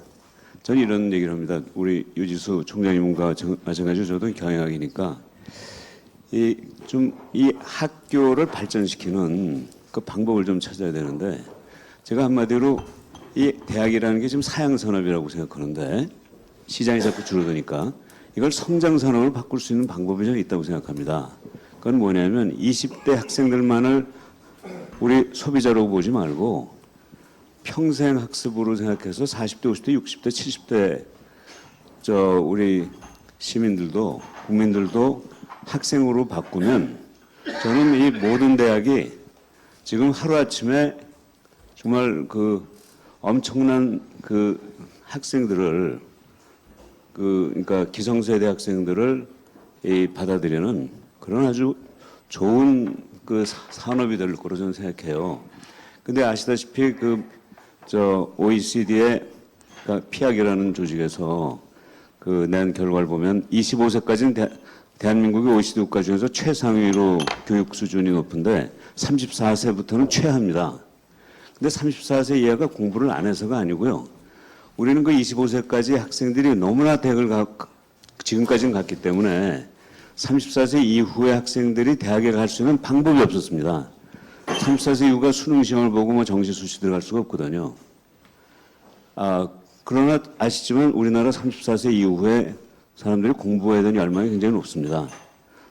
저는 이런 얘기를 합니다. 우리 유지수 총장님과 마찬가지로 저도 경영학이니까 이 학교를 발전시키는 그 방법을 좀 찾아야 되는데, 제가 한마디로 이 대학이라는 게 지금 사양 산업이라고 생각하는데 시장이 자꾸 줄어드니까 이걸 성장 산업을 바꿀 수 있는 방법이 좀 있다고 생각합니다. 그건 뭐냐면 20대 학생들만을 우리 소비자로 보지 말고 평생 학습으로 생각해서 40대, 50대, 60대, 70대 우리 시민들도 국민들도 학생으로 바꾸면 저는 이 모든 대학이 지금 하루아침에 정말 그 엄청난 그 학생들을 그러니까 기성세대 학생들을 받아들이는 그런 아주 좋은 그 산업이 될 거로 저는 생각해요. 근데 아시다시피 OECD의 피학이라는 조직에서 낸 결과를 보면 25세까지는 대한민국의 OECD 국가 중에서 최상위로 교육 수준이 높은데 34세부터는 최하입니다. 근데 34세 이하가 공부를 안 해서가 아니고요. 우리는 그 25세까지 학생들이 너무나 대학을 지금까지는 갔기 때문에 34세 이후의 학생들이 대학에 갈 수 있는 방법이 없었습니다. 34세 이후가 수능 시험을 보고 뭐 정시 수시 들어갈 수가 없거든요. 그러나 아시지만 우리나라 34세 이후에 사람들이 공부해야 되는 열망이 굉장히 높습니다.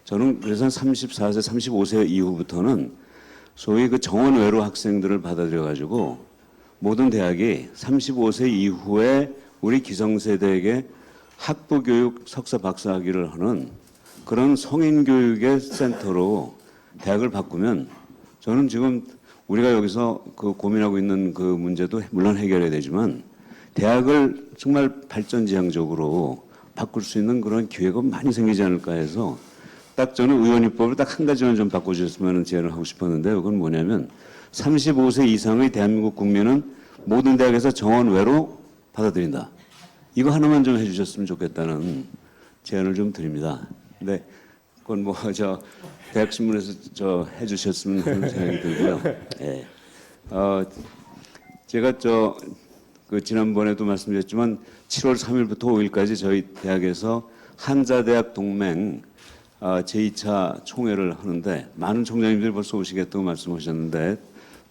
저는 그래서 34세, 35세 이후부터는 소위 그 정원 외로 학생들을 받아들여 가지고 모든 대학이 35세 이후에 우리 기성세대에게 학부 교육 석사 박사 학위를 하는 그런 성인 교육의 센터로 대학을 바꾸면 저는 지금 우리가 여기서 고민하고 있는 그 문제도 물론 해결해야 되지만 대학을 정말 발전지향적으로 바꿀 수 있는 그런 기회가 많이 생기지 않을까 해서 딱 저는 의원 입법을 딱 한 가지만 좀 바꿔주셨으면 제안을 하고 싶었는데 그건 뭐냐면 35세 이상의 대한민국 국민은 모든 대학에서 정원 외로 받아들인다. 이거 하나만 좀 해주셨으면 좋겠다는 제안을 좀 드립니다. 근데 그건 대학신문에서 해주셨으면 하는 생각이 들고요. 예. 제가 지난번에도 말씀드렸지만 7월 3일부터 5일까지 저희 대학에서 한자대학 동맹 제2차 총회를 하는데 많은 총장님들이 벌써 오시겠다고 말씀하셨는데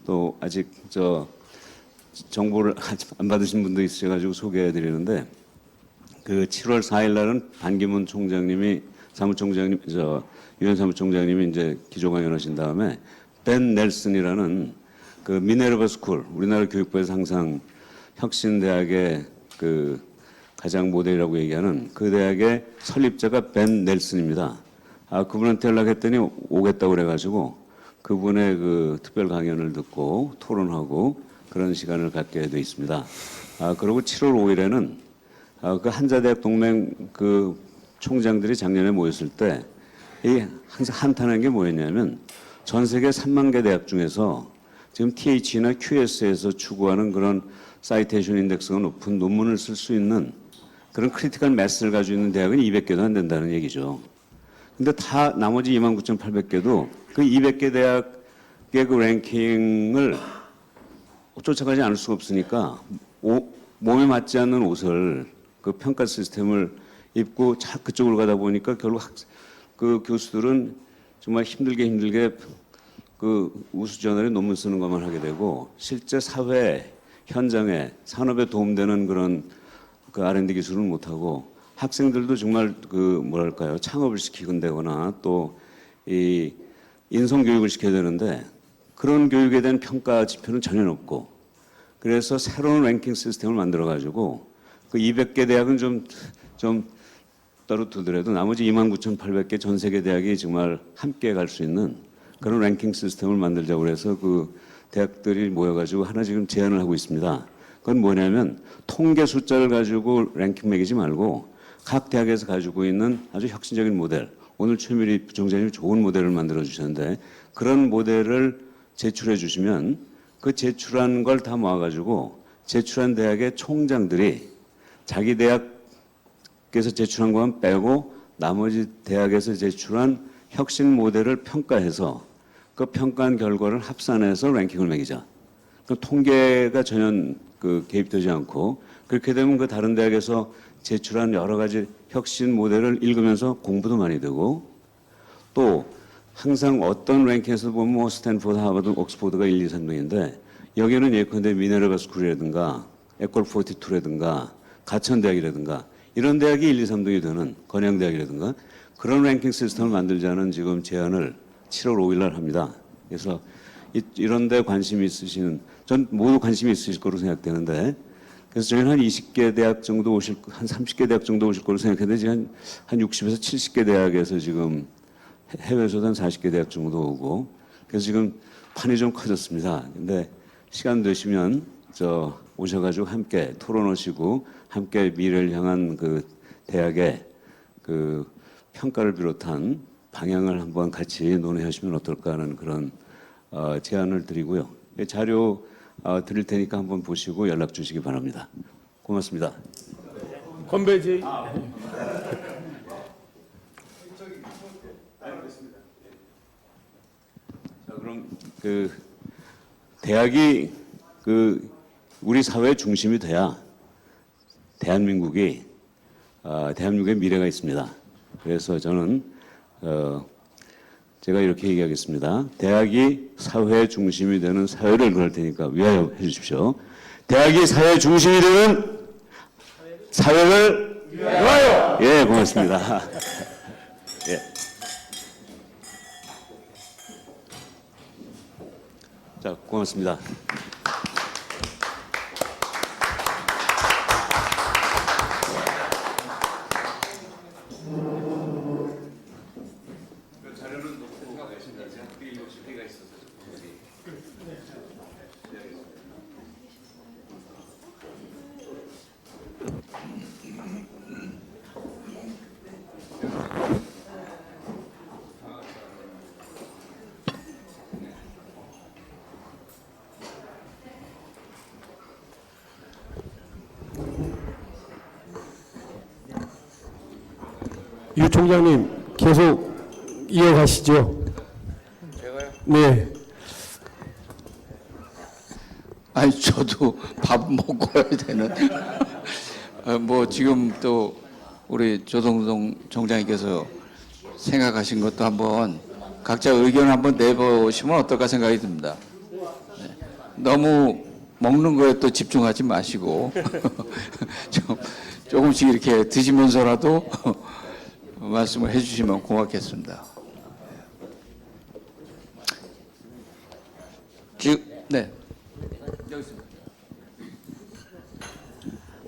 또 아직 정보를 안 받으신 분도 있으셔가지고 소개해 드리는데 그 7월 4일 날은 반기문 총장님이 유엔 사무총장님이 이제 기조 강연하신 다음에 벤 넬슨이라는 그 미네르바 스쿨 우리나라 교육부에서 항상 혁신대학의 가장 모델이라고 얘기하는 그 대학의 설립자가 벤 넬슨입니다. 그분한테 연락했더니 오겠다고 그래가지고 그분의 특별 강연을 듣고 토론하고 그런 시간을 갖게 돼 있습니다. 그리고 7월 5일에는 그 한자대학 동맹 총장들이 작년에 모였을 때 항상 한탄한 게 뭐였냐면 전 세계 3만 개 대학 중에서 지금 TH나 QS에서 추구하는 그런 사이테이션 인덱스가 높은 논문을 쓸 수 있는 그런 크리티컬 매스를 가지고 있는 대학은 200개도 안 된다는 얘기죠. 근데 다 나머지 29,800개도 그 200개 대학의 그 랭킹을 쫓아가지 않을 수가 없으니까 몸에 맞지 않는 옷을 평가 시스템을 입고 그쪽으로 가다 보니까 결국 그 교수들은 정말 힘들게 우수저널에 논문 쓰는 것만 하게 되고 실제 사회 현장에 산업에 도움되는 그런 R&D 기술은 못하고 학생들도 정말 창업을 시키건대거나 또 이 인성 교육을 시켜야 되는데 그런 교육에 대한 평가 지표는 전혀 없고 그래서 새로운 랭킹 시스템을 만들어 가지고 그 200개 대학은 좀 따로 두더라도 나머지 29,800개 전 세계 대학이 정말 함께 갈 수 있는 그런 랭킹 시스템을 만들자고 그래서 대학들이 모여가지고 하나 지금 제안을 하고 있습니다. 그건 뭐냐면 통계 숫자를 가지고 랭킹 매기지 말고 각 대학에서 가지고 있는 아주 혁신적인 모델, 오늘 최미리 부총장님이 좋은 모델을 만들어 주셨는데 그런 모델을 제출해 주시면 그 제출한 걸 다 모아가지고 제출한 대학의 총장들이 자기 대학에서 제출한 것만 빼고 나머지 대학에서 제출한 혁신 모델을 평가해서 그 평가한 결과를 합산해서 랭킹을 매기자. 그 통계가 전혀 개입되지 않고 그렇게 되면 그 다른 대학에서 제출한 여러 가지 혁신 모델을 읽으면서 공부도 많이 되고 또 항상 어떤 랭킹에서 보면 스탠포드, 하버드, 옥스포드가 1, 2, 3등인데 여기는 예컨대 미네르바 스쿨이라든가 에콜 42라든가 가천대학이라든가 이런 대학이 1, 2, 3등이 되는 건양대학이라든가 그런 랭킹 시스템을 만들자는 지금 제안을 7월 5일 날 합니다. 그래서 이런 데 관심이 있으시는, 전 모두 관심이 있으실 거로 생각되는데, 그래서 저희는 한 20개 대학 정도 한 30개 대학 정도 오실 거로 생각했는데, 지금 한 60에서 70개 대학에서 지금 해외에서도 한 40개 대학 정도 오고, 그래서 지금 판이 좀 커졌습니다. 근데 시간 되시면 오셔가지고 함께 토론하시고, 함께 미래를 향한 그 대학의 그 평가를 비롯한 방향을 한번 같이 논의하시면 어떨까 하는 그런 제안을 드리고요. 자료 드릴 테니까 한번 보시고 연락 주시기 바랍니다. 고맙습니다. 건배 제의. 자, 그럼 그 대학이 그 우리 사회 중심이 돼야 대한민국의 미래가 있습니다. 그래서 저는 제가 이렇게 얘기하겠습니다. 대학이 사회 중심이 되는 사회를 그럴 테니까 위하여 해주십시오. 대학이 사회 중심이 되는 사회를 위하여. 예, 고맙습니다. 예. 자, 고맙습니다. 유 총장님 계속 이어가시죠. 제가요? 네. 아니 저도 밥 먹고 와야 되는. 뭐 지금 또 우리 조성동 총장님께서 생각하신 것도 한번 각자 의견 한번 내보시면 어떨까 생각이 듭니다. 네. 너무 먹는 거에 또 집중하지 마시고 조금씩 이렇게 드시면서라도 말씀을 해주시면 고맙겠습니다. 네.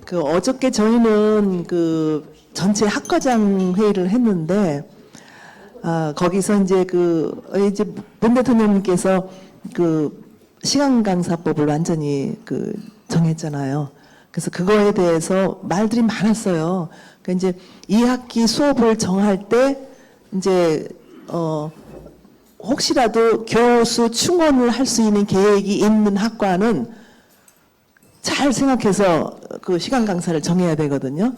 그 어저께 저희는 그 전체 학과장 회의를 했는데 거기서 이제 이제 문 대통령님께서 그 시간 강사법을 완전히 그 정했잖아요. 그래서 그거에 대해서 말들이 많았어요. 그러니까 이제 2학기 수업을 정할 때 이제 혹시라도 교수 충원을 할 수 있는 계획이 있는 학과는 잘 생각해서 그 시간 강사를 정해야 되거든요.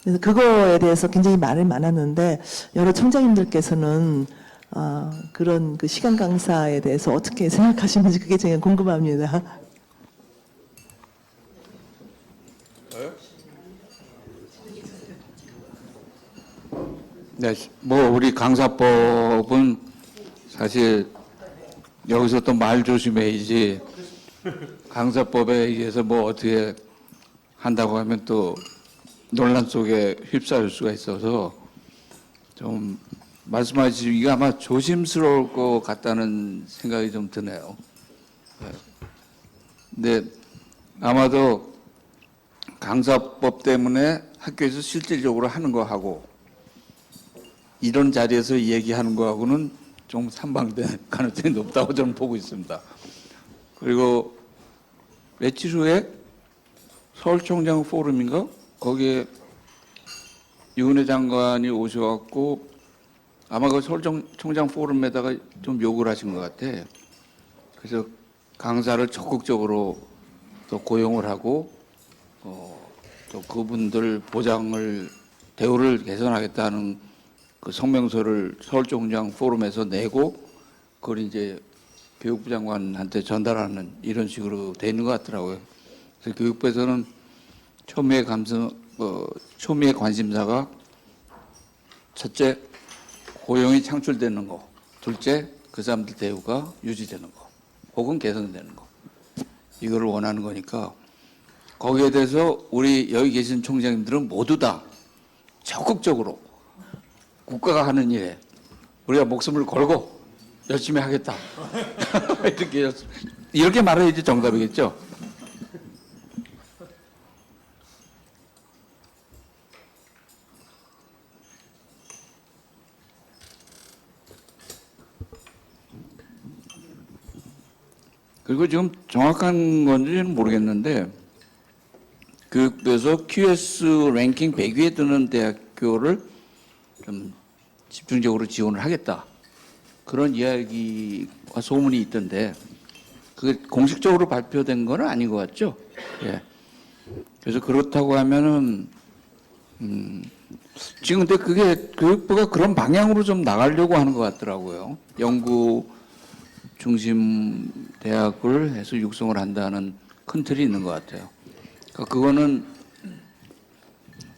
그래서 그거에 대해서 굉장히 말이 많았는데 여러 총장님들께서는 그런 그 시간 강사에 대해서 어떻게 생각하시는지 그게 제가 궁금합니다. 네, 뭐 우리 강사법은 사실 여기서 또 말 조심해야지 강사법에 의해서 뭐 어떻게 한다고 하면 또 논란 속에 휩싸일 수가 있어서 좀 말씀하시지 이게 아마 조심스러울 것 같다는 생각이 좀 드네요. 네. 근데 아마도 강사법 때문에 학교에서 실질적으로 하는 거하고 이런 자리에서 얘기하는 거하고는 좀 상반될 가능성이 높다고 저는 보고 있습니다. 그리고 며칠 후에 서울총장 포럼인가? 거기에 유은혜 장관이 오셔갖고 아마 그 서울총장 포럼에다가 좀 욕을 하신 것 같아. 그래서 강사를 적극적으로 또 고용을 하고 또 그분들 보장을 대우를 개선하겠다는 그 성명서를 서울총장 포럼에서 내고 그걸 이제 교육부 장관한테 전달하는 이런 식으로 돼 있는 것 같더라고요. 그래서 교육부에서는 초미의 관심사가 첫째 고용이 창출되는 거, 둘째 그 사람들 대우가 유지되는 거, 혹은 개선되는 거 이거를 원하는 거니까 거기에 대해서 우리 여기 계신 총장님들은 모두 다 적극적으로 국가가 하는 일에 우리가 목숨을 걸고 열심히 하겠다. 이렇게 말해야지 정답이겠죠. 그리고 지금 정확한 건지는 모르겠는데 교육부에서 QS 랭킹 100위에 드는 대학교를 좀 집중적으로 지원을 하겠다. 그런 이야기와 소문이 있던데 그게 공식적으로 발표된 건 아닌 것 같죠? 예. 그래서 그렇다고 하면은 지금 근데 그게 교육부가 그런 방향으로 좀 나가려고 하는 것 같더라고요. 연구 중심 대학을 해서 육성을 한다는 큰 틀이 있는 것 같아요. 그러니까 그거는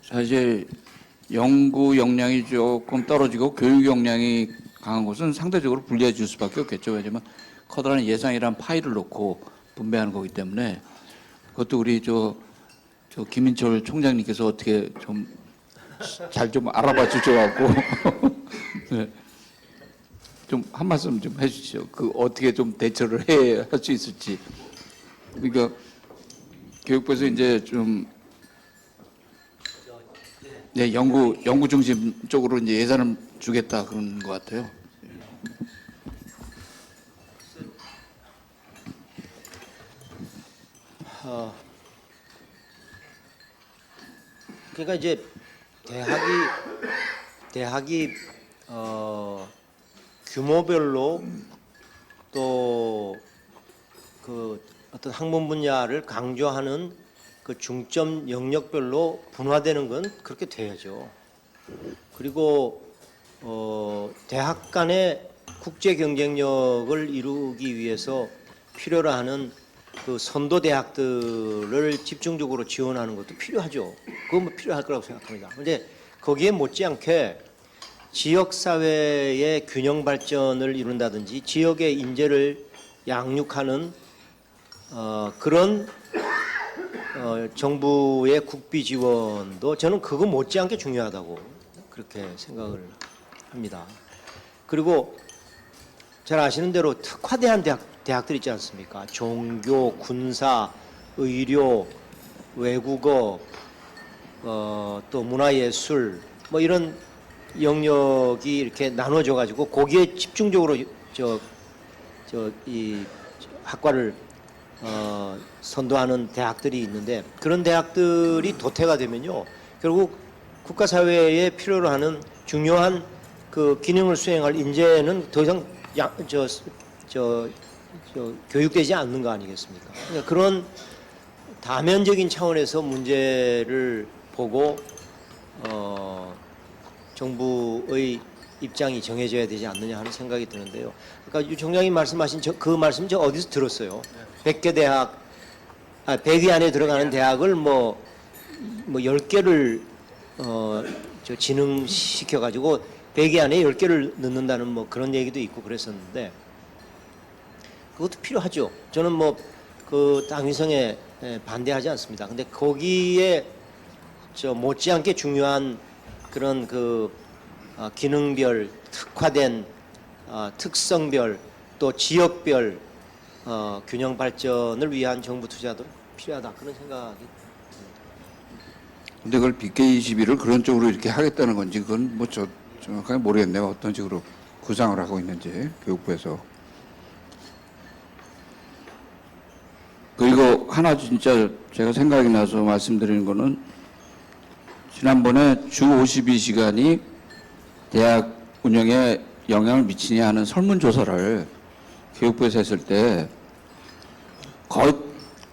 사실 연구 역량이 조금 떨어지고 교육 역량이 강한 곳은 상대적으로 불리해질 수밖에 없겠죠. 왜냐하면 커다란 예산이란 파일을 놓고 분배하는 거기 때문에 그것도 우리 저 김인철 총장님께서 어떻게 좀 잘 좀 알아봐 주셔갖고 네. 좀 한 말씀 좀 해주시죠. 그 어떻게 좀 대처를 해 할 수 있을지. 그러니까 교육부에서 이제 좀 네, 연구 중심 쪽으로 이제 예산을 주겠다 그런 것 같아요. 그러니까 이제 대학이 규모별로 또 그 어떤 학문 분야를 강조하는 그 중점 영역별로 분화되는 건 그렇게 돼야죠. 그리고 대학 간의 국제 경쟁력을 이루기 위해서 필요로 하는 그 선도 대학들을 집중적으로 지원하는 것도 필요하죠. 그건 뭐 필요할 거라고 생각합니다. 그런데 거기에 못지않게 지역 사회의 균형 발전을 이룬다든지 지역의 인재를 양육하는 그런 정부의 국비 지원도 저는 그거 못지않게 중요하다고 그렇게 생각을 합니다. 그리고 잘 아시는 대로 특화대한 대학들 있지 않습니까? 종교, 군사, 의료, 외국어, 또 문화예술 뭐 이런 영역이 이렇게 나눠져 가지고 거기에 집중적으로 이 학과를 선도하는 대학들이 있는데 그런 대학들이 도태가 되면요 결국 국가 사회에 필요로 하는 중요한 그 기능을 수행할 인재는 더 이상 교육되지 않는 거 아니겠습니까? 그러니까 그런 다면적인 차원에서 문제를 보고 정부의 입장이 정해져야 되지 않느냐 하는 생각이 드는데요. 그러니까 유 총장이 말씀하신 그 말씀 저 어디서 들었어요? 100개 대학, 100위 안에 들어가는 대학을 뭐 10개를 진흥시켜 가지고 100위 안에 10개를 넣는다는 뭐 그런 얘기도 있고 그랬었는데 그것도 필요하죠. 저는 뭐 그 당위성에 반대하지 않습니다. 근데 거기에 못지않게 중요한 그런 그 기능별, 특화된 특성별 또 지역별 균형 발전을 위한 정부 투자도 필요하다 그런 생각이 듭니다. 근데 그걸 BK21을 그런 쪽으로 이렇게 하겠다는 건지 그건 뭐 저 정확하게 모르겠네요. 어떤 식으로 구상을 하고 있는지 교육부에서. 그리고 하나 진짜 제가 생각이 나서 말씀드리는 거는 지난번에 주 52시간이 대학 운영에 영향을 미치냐 하는 설문조사를 교육부에서 했을 때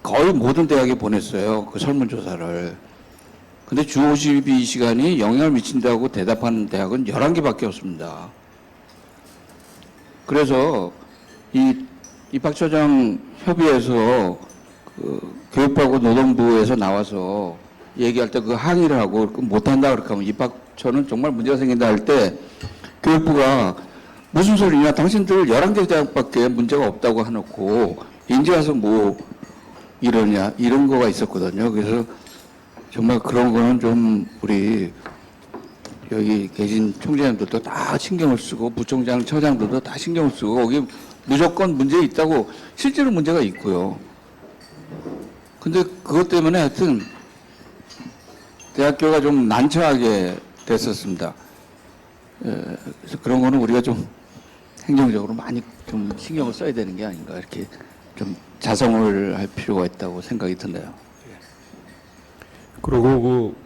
거의 모든 대학에 보냈어요. 그 설문조사를. 근데 주 52시간이 영향을 미친다고 대답하는 대학은 11개밖에 없습니다. 그래서 이 입학처장 협의회에서 그 교육부하고 노동부에서 나와서 얘기할 때 그 항의를 하고 못한다 그렇게 하면 입학처는 정말 문제가 생긴다 할 때 교육부가 무슨 소리냐 당신들 11개 대학밖에 문제가 없다고 해놓고 인제 와서 뭐 이러냐 이런 거가 있었거든요. 그래서 정말 그런 거는 좀 우리 여기 계신 총재님들도 다 신경을 쓰고 부총장, 처장들도 다 신경을 쓰고 거기 무조건 문제 있다고 실제로 문제가 있고요. 근데 그것 때문에 하여튼 대학교가 좀 난처하게 됐었습니다. 그래서 그런 거는 우리가 좀 행정적으로 많이 좀 신경을 써야 되는 게 아닌가 이렇게 좀 자성을 할 필요가 있다고 생각이 드네요. 그리고 그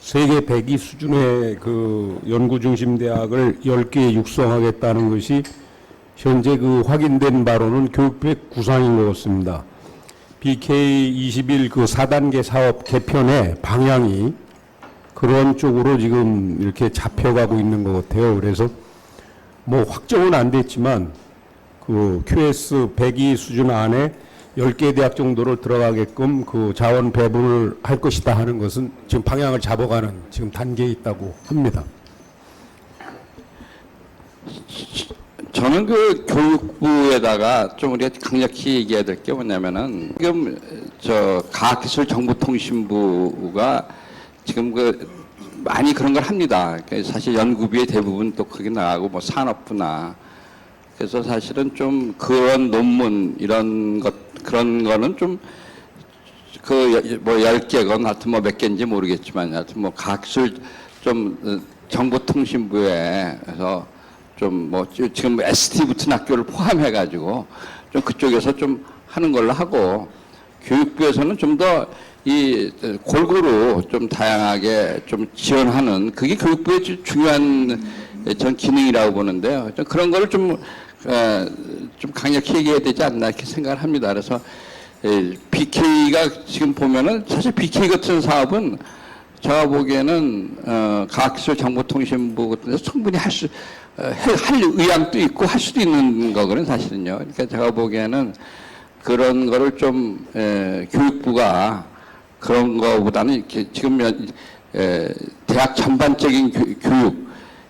세계 100위 수준의 그 연구 중심 대학을 10개 육성하겠다는 것이 현재 그 확인된 바로는 교육부의 구상인 것 같습니다. BK21 그 4단계 사업 개편의 방향이 그런 쪽으로 지금 이렇게 잡혀가고 있는 것 같아요. 그래서 뭐 확정은 안 됐지만 그 QS 100위 수준 안에 10개 대학 정도를 들어가게끔 그 자원 배분을 할 것이다 하는 것은 지금 방향을 잡아가는 지금 단계에 있다고 합니다. 저는 그 교육부에다가 좀 우리가 강력히 얘기해야 될 게 뭐냐면은 지금 저 과학기술정보통신부가 지금 그 많이 그런 걸 합니다. 사실 연구비의 대부분 또 거기 나가고 뭐 산업부나 그래서 사실은 좀 그런 논문 이런 것 그런 거는 좀 그 뭐 10개건 하여튼 뭐 몇 개인지 모르겠지만 하여튼 뭐 과학기술 좀 정보통신부에 해서 좀 뭐 지금 ST 붙은 학교를 포함해 가지고 좀 그쪽에서 좀 하는 걸로 하고 교육부에서는 좀 더 이 골고루 좀 다양하게 좀 지원하는 그게 교육부의 중요한 전 기능이라고 보는데요. 좀 그런 거를 좀 강력히 얘기해야 되지 않나 이렇게 생각을 합니다. 그래서 BK가 지금 보면은 사실 BK 같은 사업은 제가 보기에는 과학기술정보통신부 같은 데서 충분히 할 의향도 있고 할 수도 있는 거거든요, 사실은요. 그러니까 제가 보기에는 그런 거를 좀 교육부가 그런 거보다는 이렇게 지금 대학 전반적인 교육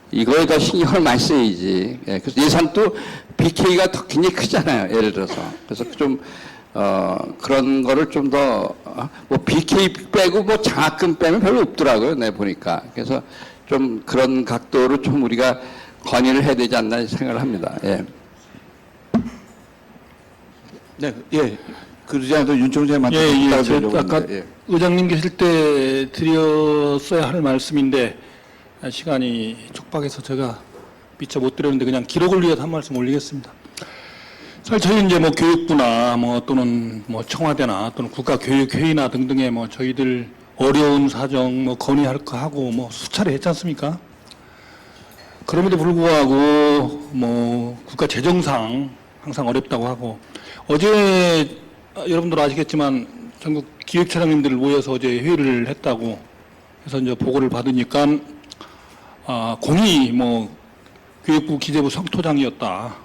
이거에 더 신경을 많이 써야지. 그래서 예산도 BK가 더 굉장히 크잖아요, 예를 들어서. 그래서 좀 그런 거를 좀 더 뭐 BK 빼고 뭐 장학금 빼면 별로 없더라고요, 내 보니까. 그래서 좀 그런 각도로 좀 우리가 건의를 해야 되지 않나 생각을 합니다. 예. 네, 예. 그러지 않아도 윤 총재님한테 아까 의장님 계실 때 드렸어야 할 말씀인데 시간이 촉박해서 제가 미처 못 드렸는데 그냥 기록을 위해서 한 말씀 올리겠습니다. 사실 저희 이제 뭐 교육부나 뭐 또는 뭐 청와대나 또는 국가교육회의나 등등의 뭐 저희들 어려운 사정 뭐 건의할 거 하고 뭐 수차례 했지 않습니까? 그럼에도 불구하고 뭐 국가 재정상 항상 어렵다고 하고 어제 여러분들 아시겠지만 전국 기획처장님들 모여서 어제 회의를 했다고 해서 이제 보고를 받으니까 공이 뭐 교육부 기재부 성토장이었다.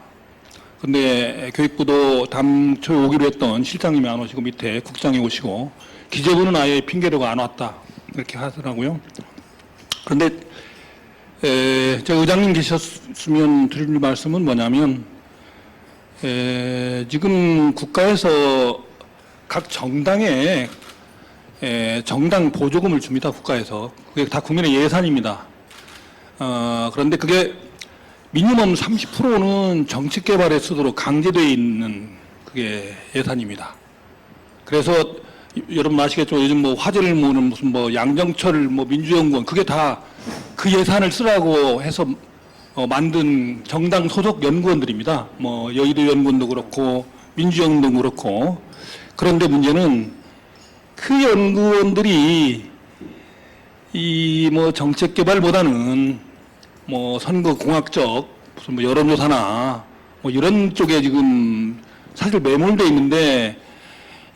근데 교육부도 당초에 오기로 했던 실장님이 안 오시고 밑에 국장이 오시고 기재부는 아예 핑계대고 안 왔다. 이렇게 하더라고요. 그런데 제가 의장님 계셨으면 드릴 말씀은 뭐냐면 지금 국가에서 각 정당에 정당 보조금을 줍니다. 국가에서. 그게 다 국민의 예산입니다. 그런데 그게 미니멈 30%는 정책개발에 쓰도록 강제되어 있는 그게 예산입니다. 그래서 여러분 아시겠죠? 요즘 뭐 화제를 모으는 무슨 뭐 양정철 뭐 민주연구원 그게 다 그 예산을 쓰라고 해서 만든 정당 소속 연구원들입니다. 뭐 여의도 연구원도 그렇고 민주연구원도 그렇고. 그런데 문제는 그 연구원들이 이 뭐 정책 개발보다는 뭐 선거 공학적 무슨 뭐 여론조사나 뭐 이런 쪽에 지금 사실 매몰돼 있는데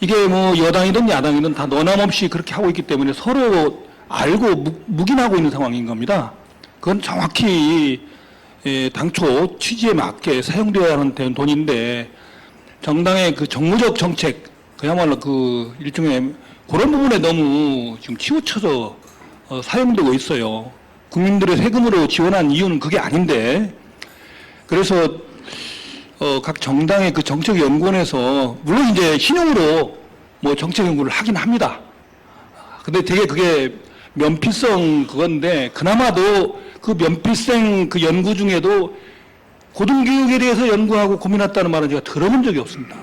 이게 뭐 여당이든 야당이든 다 너남없이 그렇게 하고 있기 때문에 서로 알고 묵인하고 있는 상황인 겁니다. 그건 정확히 당초 취지에 맞게 사용되어야 하는 돈인데 정당의 그 정무적 정책 그야말로 그 일종의 그런 부분에 너무 지금 치우쳐서 사용되고 있어요. 국민들의 세금으로 지원한 이유는 그게 아닌데 그래서 각 정당의 그 정책연구원에서 물론 이제 신용으로 뭐 정책 연구를 하긴 합니다. 근데 되게 그게 면피성 그건데 그나마도 그 면피생 그 연구 중에도 고등교육에 대해서 연구하고 고민했다는 말은 제가 들어본 적이 없습니다.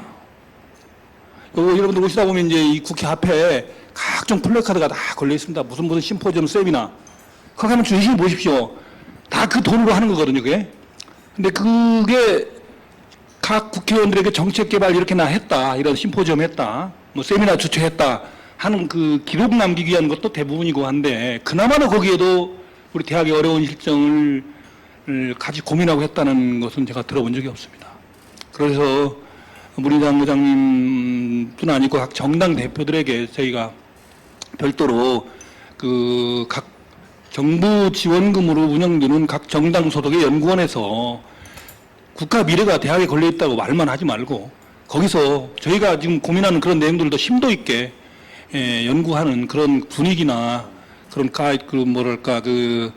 여러분들 오시다 보면 이제 이 국회 앞에 각종 플래카드가 다 걸려 있습니다. 무슨 심포지엄 세미나. 거기 가면 주의시 보십시오. 다 그 돈으로 하는 거거든요, 그게. 근데 그게 각 국회의원들에게 정책 개발 이렇게 나 했다. 이런 심포지엄 했다. 뭐 세미나 주최했다. 하는 그 기록 남기기 위한 것도 대부분이고 한데 그나마도 거기에도 우리 대학의 어려운 실정을 같이 고민하고 했다는 것은 제가 들어본 적이 없습니다. 그래서 문희상 의장님뿐 아니고 각 정당 대표들에게 저희가 별도로 그 각 정부 지원금으로 운영되는 각 정당 소속의 연구원에서 국가 미래가 대학에 걸려 있다고 말만 하지 말고 거기서 저희가 지금 고민하는 그런 내용들도 심도 있게 연구하는 그런 분위기나 그런 그 뭐랄까 그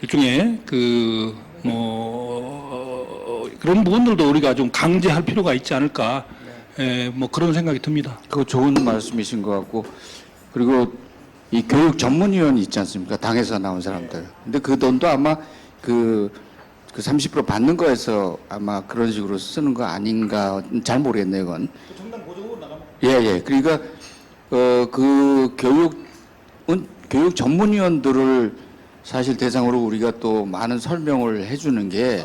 일종의 그 뭐 그런 부분들도 우리가 좀 강제할 필요가 있지 않을까 뭐 그런 생각이 듭니다. 그거 좋은 말씀이신 것 같고 그리고 이 교육 전문위원이 있지 않습니까? 당에서 나온 사람들. 근데 그 돈도 아마 그 30% 받는 거에서 아마 그런 식으로 쓰는 거 아닌가 잘 모르겠네요, 그건. 정당 보조금으로 나가면. 예. 그러니까 그 교육 전문위원들을 사실 대상으로 우리가 또 많은 설명을 해주는 게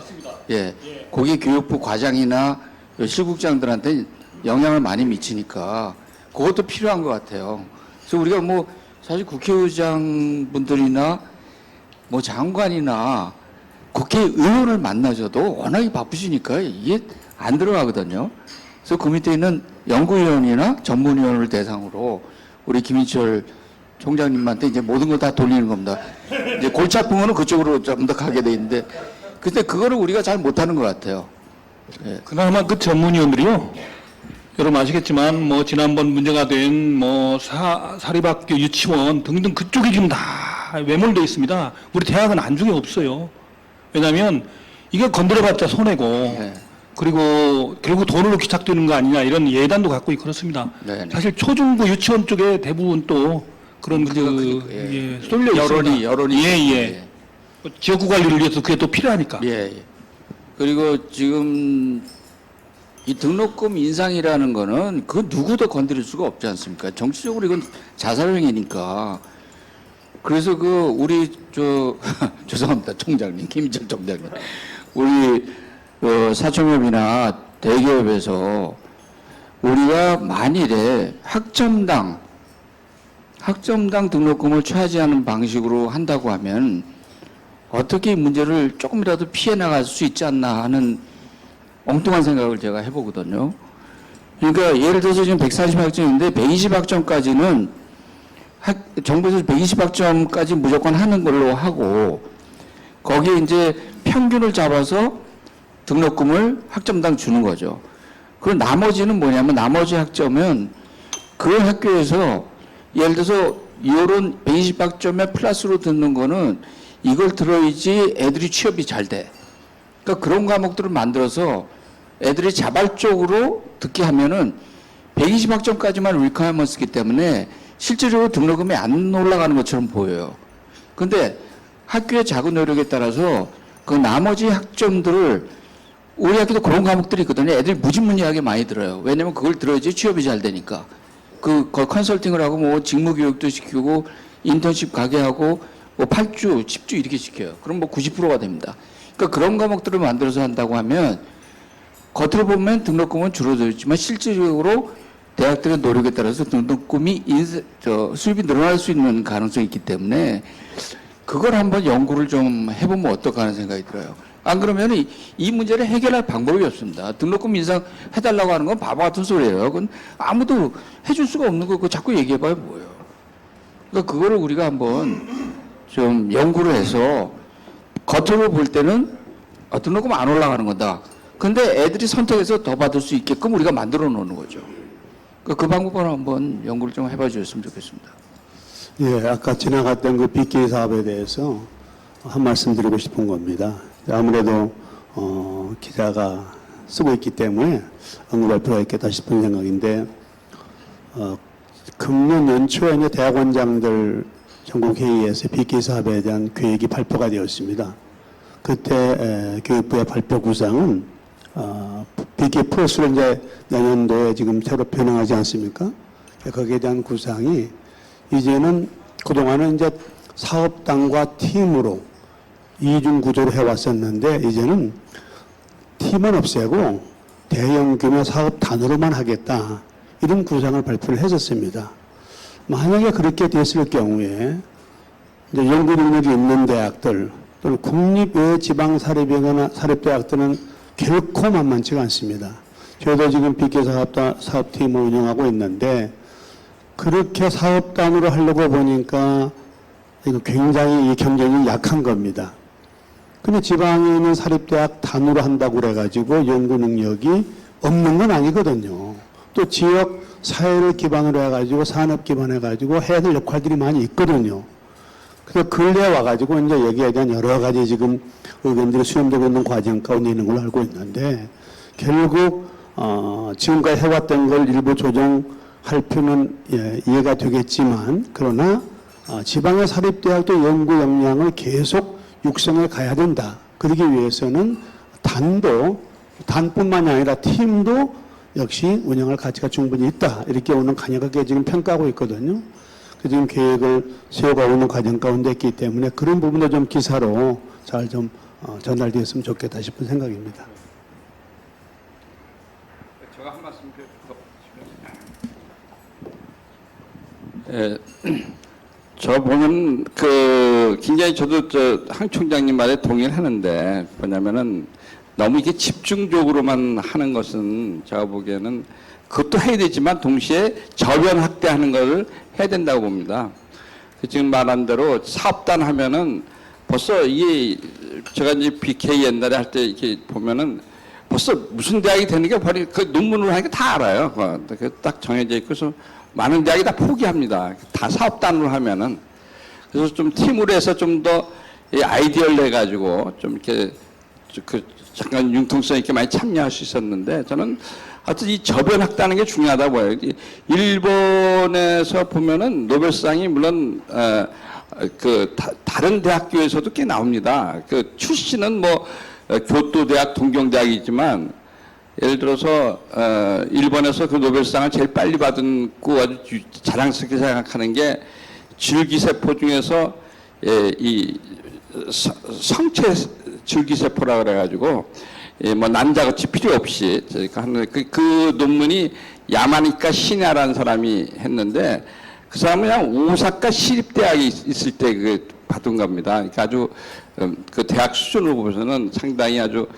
거기 교육부 과장이나 실국장들한테 영향을 많이 미치니까 그것도 필요한 것 같아요. 그래서 우리가 뭐 사실 국회의장 분들이나 뭐 장관이나 국회의원을 만나셔도 워낙에 바쁘시니까 이게 안 들어가거든요. 그래서 그 밑에 있는 연구위원이나 전문위원을 대상으로 우리 김인철 총장님한테 이제 모든 걸 다 돌리는 겁니다. 이제 골치 아픈 거는 그쪽으로 좀 더 가게 돼 있는데, 근데 그거를 우리가 잘 못하는 것 같아요. 예. 그나마 그 전문위원들이요. 여러분 아시겠지만 뭐 지난번 문제가 된 뭐 사립학교 유치원 등등 그쪽이 지금 다 외몰돼 있습니다. 우리 대학은 안중에 없어요. 왜냐하면 이게 건드려봤자 손해고 그리고 결국 돈으로 기착되는 거 아니냐 이런 예단도 갖고 있고 그렇습니다. 네네. 사실 초중고 유치원 쪽에 대부분 또 그런 문제가 쏠려 있습니다. 여론이 예. 지역구 관리를 위해서 그게 또 필요하니까. 예. 그리고 지금 이 등록금 인상이라는 거는 그 누구도 건드릴 수가 없지 않습니까? 정치적으로 이건 자살행위니까. 그래서 그 우리 죄송합니다 총장님 김인철 총장님 우리 사총협이나 대기업에서 우리가 만일에 학점당 등록금을 차지하는 방식으로 한다고 하면 어떻게 이 문제를 조금이라도 피해 나갈 수 있지 않나 하는 엉뚱한 생각을 제가 해보거든요. 그러니까 예를 들어서 지금 140학점인데 120학점까지는 정부에서 120학점까지 무조건 하는 걸로 하고 거기에 이제 평균을 잡아서 등록금을 학점당 주는 거죠. 그리고 나머지는 뭐냐면 나머지 학점은 그 학교에서 예를 들어서 이런 120학점에 플러스로 듣는 거는 이걸 들어야지 애들이 취업이 잘 돼. 그러니까 그런 과목들을 만들어서 애들이 자발적으로 듣게 하면은 120학점까지만 리퀘어먼스이기 때문에 실질적으로 등록금이 안 올라가는 것처럼 보여요. 근데 학교의 작은 노력에 따라서 그 나머지 학점들을 우리 학교도 그런 과목들이 있거든요. 애들이 무지무지하게 많이 들어요. 왜냐면 그걸 들어야지 취업이 잘 되니까. 그 컨설팅을 하고 뭐 직무 교육도 시키고 인턴십 가게 하고 뭐 8주, 10주 이렇게 시켜요. 그럼 뭐 90%가 됩니다. 그러니까 그런 과목들을 만들어서 한다고 하면 겉으로 보면 등록금은 줄어들지만 실질적으로 대학들의 노력에 따라서 등록금이 수입이 늘어날 수 있는 가능성이 있기 때문에 그걸 한번 연구를 좀 해보면 어떨까 하는 생각이 들어요. 안 그러면 이 문제를 해결할 방법이 없습니다. 등록금 인상해달라고 하는 건 바보 같은 소리예요. 그건 아무도 해줄 수가 없는 거 그거 자꾸 얘기해봐야 뭐예요. 그러니까 그거를 우리가 한번 좀 연구를 해서 겉으로 볼 때는 등록금 안 올라가는 거다. 근데 애들이 선택해서 더 받을 수 있게끔 우리가 만들어 놓는 거죠. 그 방법을 한번 연구를 좀 해봐 주셨으면 좋겠습니다. 예, 아까 지나갔던 그 빅게이 사업에 대해서 한 말씀 드리고 싶은 겁니다. 아무래도 기자가 쓰고 있기 때문에 언급할 필요가 있겠다 싶은 생각인데 금년 연초에 이제 대학원장들 전국회의에서 BK 사업에 대한 계획이 발표가 되었습니다. 그때 교육부의 발표 구상은 BK 플러스를 이제 내년도에 지금 새로 변형하지 않습니까? 거기에 대한 구상이 이제는 그동안은 이제 사업단과 팀으로 이중 구조로 해왔었는데 이제는 팀은 없애고 대형 규모 사업단으로만 하겠다. 이런 구상을 발표를 했었습니다. 만약에 그렇게 됐을 경우에 이제 연구 능력이 있는 대학들 또는 국립외 지방 사립대학들은 결코 만만치가 않습니다. 저희도 지금 BK 사업팀을 운영하고 있는데 그렇게 사업단으로 하려고 보니까 이거 굉장히 이 경쟁이 약한 겁니다. 근데 지방에 있는 사립대학 단으로 한다고 그래가지고 연구 능력이 없는 건 아니거든요. 또 지역 사회를 기반으로 해가지고 산업 기반해가지고 해야 될 역할들이 많이 있거든요. 그래서 근래에 와가지고 이제 여기에 대한 여러 가지 지금 의견들이 수렴되고 있는 과정 가운데 있는 걸로 알고 있는데 결국 지금까지 해왔던 걸 일부 조정할 필요는 이해가 되겠지만 그러나 지방의 사립대학도 연구 역량을 계속 육성해 가야 된다. 그러기 위해서는 단뿐만이 아니라 팀도 역시 운영할 가치가 충분히 있다. 이렇게 오늘 강력하게 지금 평가하고 있거든요. 그 지금 계획을 세워가고 있는 과정 가운데 있기 때문에 그런 부분도 좀 기사로 잘 좀 전달되었으면 좋겠다 싶은 생각입니다. 제가 한 말씀 저 보면 굉장히 저도 항 총장님 말에 동의를 하는데 뭐냐면은 너무 이게 집중적으로만 하는 것은 제가 보기에는 그것도 해야 되지만 동시에 저변 확대하는 것을 해야 된다고 봅니다. 지금 말한 대로 사업단 하면은 벌써 이게 제가 이제 BK 옛날에 할 때 이렇게 보면은 벌써 무슨 대학이 되는 게 바로 그 논문으로 하니까 다 알아요. 딱 정해져 있고 그래서 많은 대학이 다 포기합니다. 다 사업단으로 하면은 그래서 좀 팀으로 해서 좀 더 아이디어를 내 가지고 좀 이렇게 잠깐 융통성 있게 많이 참여할 수 있었는데 저는 하여튼 이 저변 확대하는 게 중요하다고 봐요. 일본에서 보면은 노벨상이 물론 다른 대학교에서도 꽤 나옵니다. 출신은 뭐 교토대학, 동경대학이지만 예를 들어서 일본에서 그 노벨상을 제일 빨리 받은 거 아주 자랑스럽게 생각하는 게 줄기세포 중에서 이 성체 줄기세포라 그래가지고 뭐 난자같이 필요 없이 저희가 하는 그 논문이 야마니카 시냐라는 사람이 했는데 그 사람은 그냥 오사카 시립대학이 있을 때 받은 겁니다. 그러니까 아주 그 대학 수준으로 보면은 상당히 아주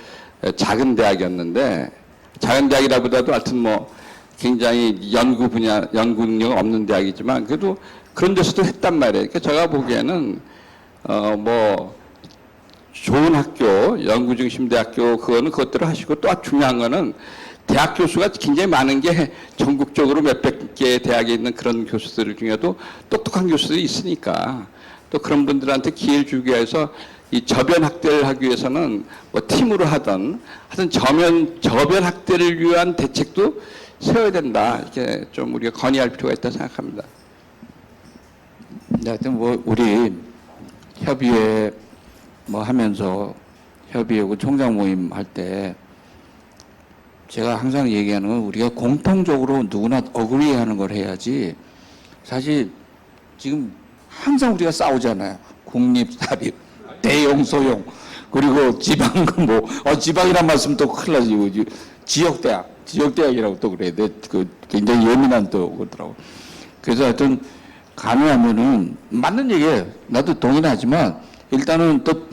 작은 대학이었는데 작은 대학이라보다도 하여튼 뭐 굉장히 연구 능력 없는 대학이지만 그래도 그런 데서도 했단 말이에요. 그러니까 제가 보기에는 뭐 좋은 학교, 연구 중심 대학교 그거는 그것대로 하시고 또 중요한 거는 대학 교수가 굉장히 많은 게 전국적으로 몇백 개의 대학에 있는 그런 교수들 중에도 똑똑한 교수들이 있으니까 또 그런 분들한테 기회를 주기 위해서 이 저변 확대를 하기 위해서는 뭐 팀으로 하든 저변 확대를 위한 대책도 세워야 된다. 이렇게 좀 우리가 건의할 필요가 있다 생각합니다. 네, 하여튼 뭐 우리 협의회 뭐 하면서 협의회 총장 모임 할 때 제가 항상 얘기하는 건 우리가 공통적으로 누구나 어그리하는 걸 해야지 사실 지금 항상 우리가 싸우잖아요. 국립, 사립, 대용, 소용 그리고 지방 지방이란 말씀 또 큰일 나지. 지역대학이라고 또 그래야 돼. 굉장히 예민한 또 그러더라고. 그래서 하여튼 가능하면은 맞는 얘기예요. 나도 동의는 하지만 일단은 또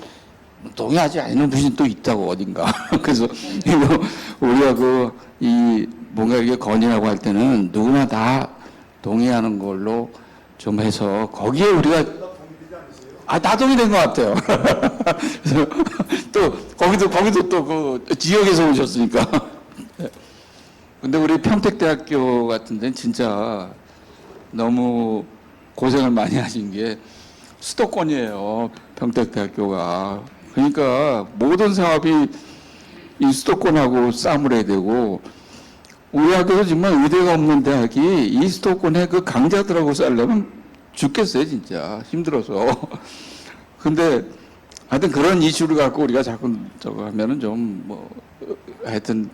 동의하지 않는 분이 또 있다고 어딘가. 그래서 이거 우리가 뭔가 이게 건의라고 할 때는 누구나 다 동의하는 걸로 좀 해서 거기에 우리가 다 동의된 것 같아요. 그래서 또 거기도 또 지역에서 오셨으니까. 근데 우리 평택대학교 같은 데는 진짜 너무 고생을 많이 하신 게 수도권이에요. 평택대학교가. 그러니까 모든 사업이 이 수도권하고 싸움을 해야 되고 우리 학교도 정말 의대가 없는 대학이 이 수도권에 그 강자들하고 싸려면 죽겠어요, 진짜. 힘들어서. 근데 하여튼 그런 이슈를 갖고 우리가 자꾸 저거 하면은 좀 뭐 하여튼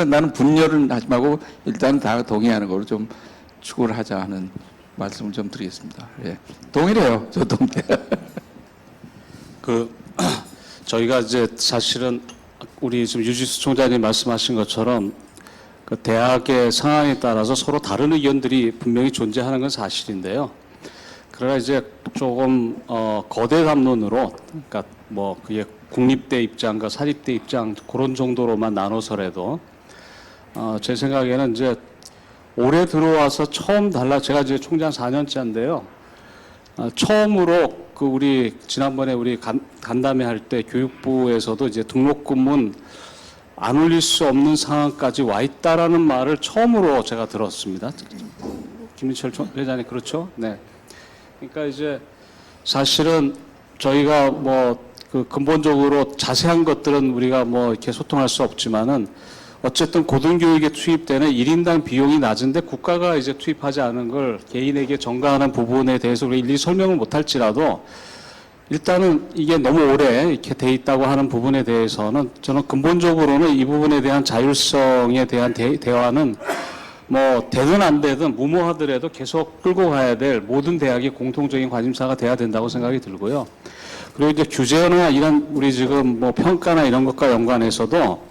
나는 분열은 하지 말고 일단 다 동의하는 걸로 좀 추구를 하자 하는 말씀을 좀 드리겠습니다. 예. 동의를 해요. 저 동의. 저희가 이제 사실은 우리 지금 유지수 총장님 말씀하신 것처럼 그 대학의 상황에 따라서 서로 다른 의견들이 분명히 존재하는 건 사실인데요. 그러나 이제 조금 거대 담론으로, 그러니까 뭐 그게 국립대 입장과 사립대 입장 그런 정도로만 나눠서라도 제 생각에는 이제 올해 들어와서 처음 제가 이제 총장 4년째인데요. 처음으로 그 우리 지난번에 우리 간담회 할 때 교육부에서도 이제 등록금은 안 올릴 수 없는 상황까지 와 있다라는 말을 처음으로 제가 들었습니다. 김민철 회장님 그렇죠? 네. 그러니까 이제 사실은 저희가 뭐 그 근본적으로 자세한 것들은 우리가 뭐 이렇게 소통할 수 없지만은 어쨌든 고등교육에 투입되는 1인당 비용이 낮은데 국가가 이제 투입하지 않은 걸 개인에게 전가하는 부분에 대해서 우리 일일이 설명을 못할지라도 일단은 이게 너무 오래 이렇게 돼 있다고 하는 부분에 대해서는 저는 근본적으로는 이 부분에 대한 자율성에 대한 대화는 뭐 되든 안 되든 무모하더라도 계속 끌고 가야 될 모든 대학의 공통적인 관심사가 돼야 된다고 생각이 들고요. 그리고 이제 규제나 이런 우리 지금 뭐 평가나 이런 것과 연관해서도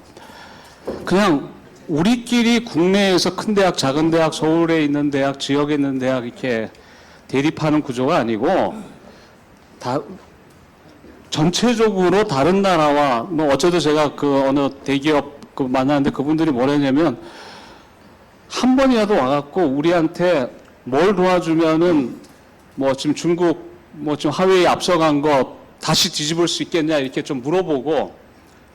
그냥 우리끼리 국내에서 큰 대학, 작은 대학, 서울에 있는 대학, 지역에 있는 대학 이렇게 대립하는 구조가 아니고 다 전체적으로 다른 나라와 뭐 어제도 제가 그 어느 대기업 만났는데 그분들이 뭐랬냐면 한 번이라도 와갖고 우리한테 뭘 도와주면은 뭐 지금 중국 뭐 지금 하웨이 앞서간 거 다시 뒤집을 수 있겠냐 이렇게 좀 물어보고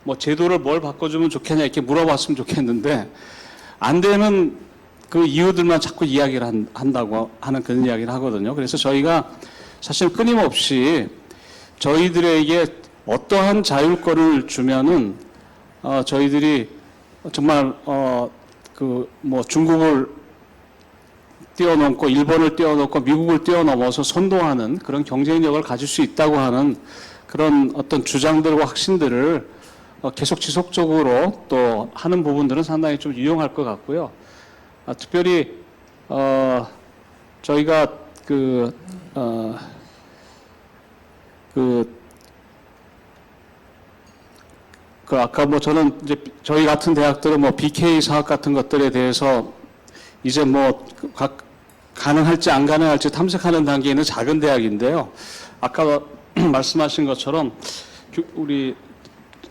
뭐 제도를 뭘 바꿔주면 좋겠냐 이렇게 물어봤으면 좋겠는데 안 되는 그 이유들만 자꾸 이야기를 한다고 하는 그런 이야기를 하거든요. 그래서 저희가 사실 끊임없이 저희들에게 어떠한 자율권을 주면은 저희들이 정말 그 뭐 중국을 뛰어넘고 일본을 뛰어넘고 미국을 뛰어넘어서 선도하는 그런 경쟁력을 가질 수 있다고 하는 그런 어떤 주장들과 확신들을 계속 지속적으로 또 하는 부분들은 상당히 좀 유용할 것 같고요. 특별히 저희가 그 아까 뭐 저는 이제 저희 같은 대학들은 뭐 BK 사업 같은 것들에 대해서 이제 뭐 가능할지 안 가능할지 탐색하는 단계에 있는 작은 대학인데요. 아까 말씀하신 것처럼 우리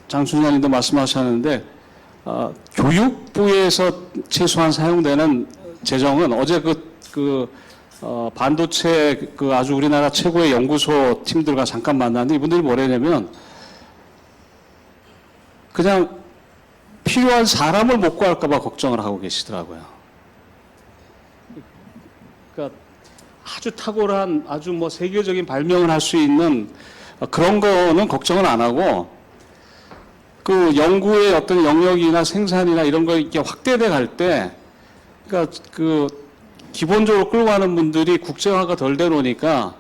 장 총장님도 말씀하셨는데 교육부에서 최소한 사용되는 재정은 어제 반도체 아주 우리나라 최고의 연구소 팀들과 잠깐 만났는데 이분들이 뭐랬냐면 그냥 필요한 사람을 못 구할까 봐 걱정을 하고 계시더라고요. 그러니까 아주 탁월한 아주 뭐 세계적인 발명을 할 수 있는 그런 거는 걱정을 안 하고 그 연구의 어떤 영역이나 생산이나 이런 거 이렇게 확대돼 갈 때 그러니까 그 기본적으로 끌고 가는 분들이 국제화가 덜 돼 놓으니까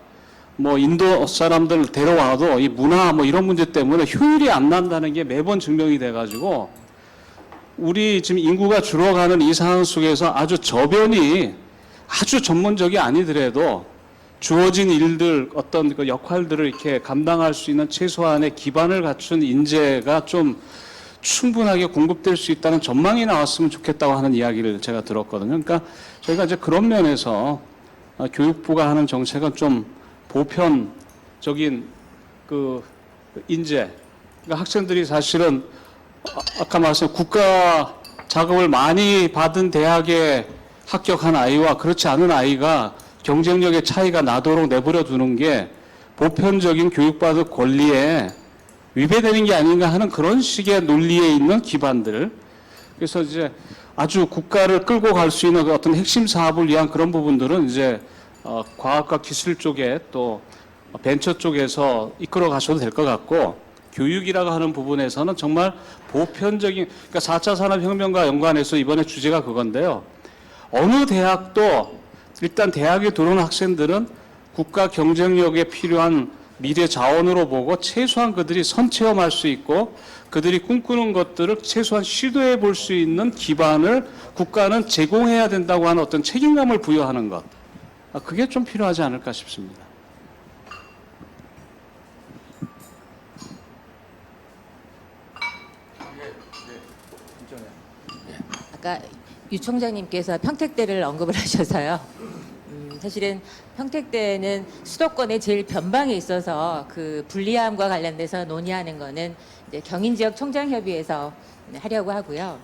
뭐 인도 사람들 데려와도 이 문화 뭐 이런 문제 때문에 효율이 안 난다는 게 매번 증명이 돼 가지고 우리 지금 인구가 줄어가는 이 상황 속에서 아주 저변이 아주 전문적이 아니더라도 주어진 일들 어떤 그 역할들을 이렇게 감당할 수 있는 최소한의 기반을 갖춘 인재가 좀 충분하게 공급될 수 있다는 전망이 나왔으면 좋겠다고 하는 이야기를 제가 들었거든요. 그러니까 저희가 이제 그런 면에서 교육부가 하는 정책은 좀 보편적인 그 인재, 그러니까 학생들이 사실은 아까 말씀 국가 자금을 많이 받은 대학에 합격한 아이와 그렇지 않은 아이가 경쟁력의 차이가 나도록 내버려 두는 게 보편적인 교육받을 권리에 위배되는 게 아닌가 하는 그런 식의 논리에 있는 기반들. 그래서 이제 아주 국가를 끌고 갈 수 있는 어떤 핵심 사업을 위한 그런 부분들은 이제 과학과 기술 쪽에 또 벤처 쪽에서 이끌어 가셔도 될 것 같고 교육이라고 하는 부분에서는 정말 보편적인 그러니까 4차 산업혁명과 연관해서 이번에 주제가 그건데요. 어느 대학도 일단 대학에 들어오는 학생들은 국가 경쟁력에 필요한 미래 자원으로 보고 최소한 그들이 선체험할 수 있고 그들이 꿈꾸는 것들을 최소한 시도해 볼 수 있는 기반을 국가는 제공해야 된다고 하는 어떤 책임감을 부여하는 것. 그게 좀 필요하지 않을까 싶습니다. 아까 유 총장님께서 평택대를 언급을 하셔서요. 사실은 평택대는 수도권의 제일 변방에 있어서 그 불리함과 관련돼서 논의하는 거는 이제 경인지역 총장협의회에서 하려고 하고요.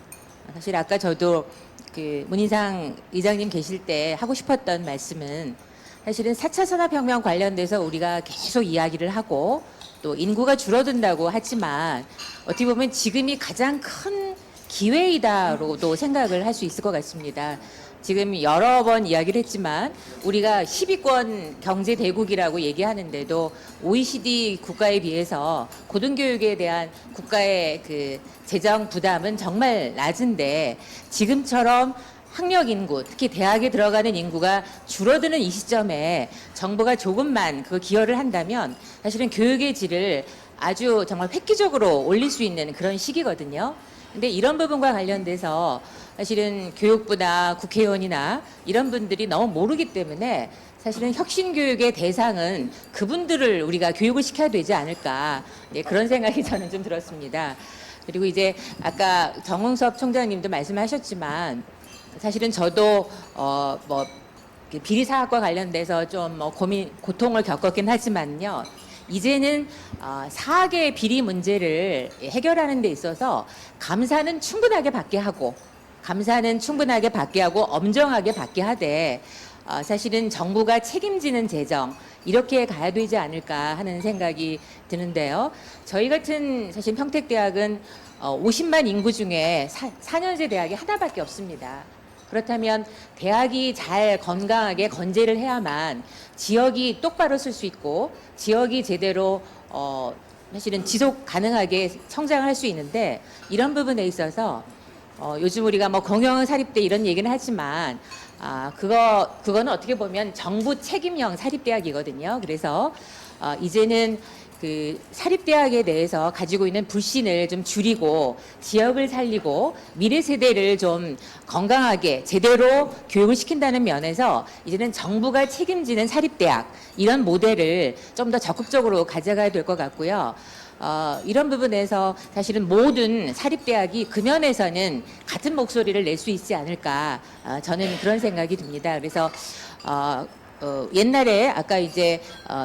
사실 아까 저도 그 문인상 의장님 계실 때 하고 싶었던 말씀은 사실은 4차 산업혁명 관련돼서 우리가 계속 이야기를 하고 또 인구가 줄어든다고 하지만 어떻게 보면 지금이 가장 큰 기회이다로도 생각을 할 수 있을 것 같습니다. 지금 여러 번 이야기를 했지만 우리가 10위권 경제 대국이라고 얘기하는데도 OECD 국가에 비해서 고등교육에 대한 국가의 그 재정 부담은 정말 낮은데 지금처럼 학력 인구, 특히 대학에 들어가는 인구가 줄어드는 이 시점에 정부가 조금만 그 기여를 한다면 사실은 교육의 질을 아주 정말 획기적으로 올릴 수 있는 그런 시기거든요. 근데 이런 부분과 관련돼서 사실은 교육부나 국회의원이나 이런 분들이 너무 모르기 때문에 사실은 혁신교육의 대상은 그분들을 우리가 교육을 시켜야 되지 않을까, 그런 생각이 저는 좀 들었습니다. 그리고 이제 아까 정홍섭 총장님도 말씀하셨지만 사실은 저도 뭐 비리 사학과 관련돼서 좀 고통을 겪었긴 하지만요. 이제는 사학의 비리 문제를 해결하는 데 있어서 감사는 충분하게 받게 하고 엄정하게 받게 하되 사실은 정부가 책임지는 재정 이렇게 가야 되지 않을까 하는 생각이 드는데요. 저희 같은 사실 평택대학은 50만 인구 중에 4년제 대학이 하나밖에 없습니다. 그렇다면 대학이 잘 건강하게 건재를 해야만 지역이 똑바로 쓸 수 있고 지역이 제대로 사실은 지속 가능하게 성장을 할 수 있는데 이런 부분에 있어서 요즘 우리가 뭐 공영 사립대 이런 얘기는 하지만 그거는 어떻게 보면 정부 책임형 사립대학이거든요. 그래서 이제는 그 사립대학에 대해서 가지고 있는 불신을 좀 줄이고 지역을 살리고 미래 세대를 좀 건강하게 제대로 교육을 시킨다는 면에서 이제는 정부가 책임지는 사립대학 이런 모델을 좀 더 적극적으로 가져가야 될 것 같고요. 이런 부분에서 사실은 모든 사립대학이 그 면에서는 같은 목소리를 낼 수 있지 않을까 저는 그런 생각이 듭니다. 그래서 옛날에 아까 이제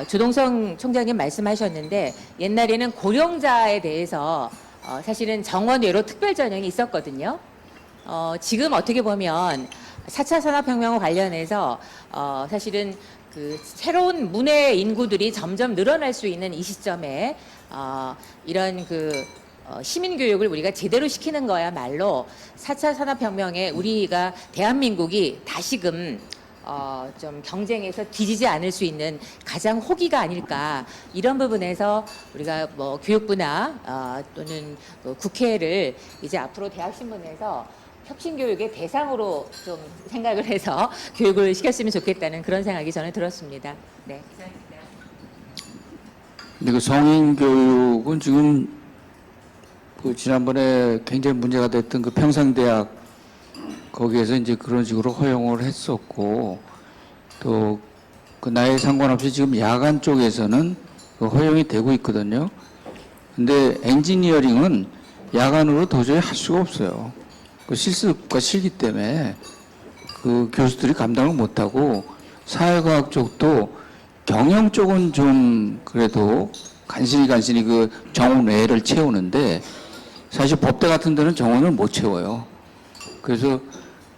조동성 총장님 말씀하셨는데 옛날에는 고령자에 대해서 사실은 정원외로 특별 전형이 있었거든요. 지금 어떻게 보면 4차 산업혁명과 관련해서 사실은 그 새로운 문외 인구들이 점점 늘어날 수 있는 이 시점에 이런 그 시민교육을 우리가 제대로 시키는 거야말로 4차 산업혁명에 우리가 대한민국이 다시금 좀 경쟁에서 뒤지지 않을 수 있는 가장 호기가 아닐까 이런 부분에서 우리가 뭐 교육부나 또는 국회를 이제 앞으로 대학신문에서 혁신교육의 대상으로 좀 생각을 해서 교육을 시켰으면 좋겠다는 그런 생각이 저는 들었습니다. 네. 근데 그 성인 교육은 지금 그 지난번에 굉장히 문제가 됐던 그 평상대학 거기에서 이제 그런 식으로 허용을 했었고 또 그 나이에 상관없이 지금 야간 쪽에서는 그 허용이 되고 있거든요. 근데 엔지니어링은 야간으로 도저히 할 수가 없어요. 그 실습과 실기 때문에 그 교수들이 감당을 못하고 사회과학 쪽도 경영 쪽은 좀 그래도 간신히 그 정원 외를 채우는데 사실 법대 같은 데는 정원을 못 채워요. 그래서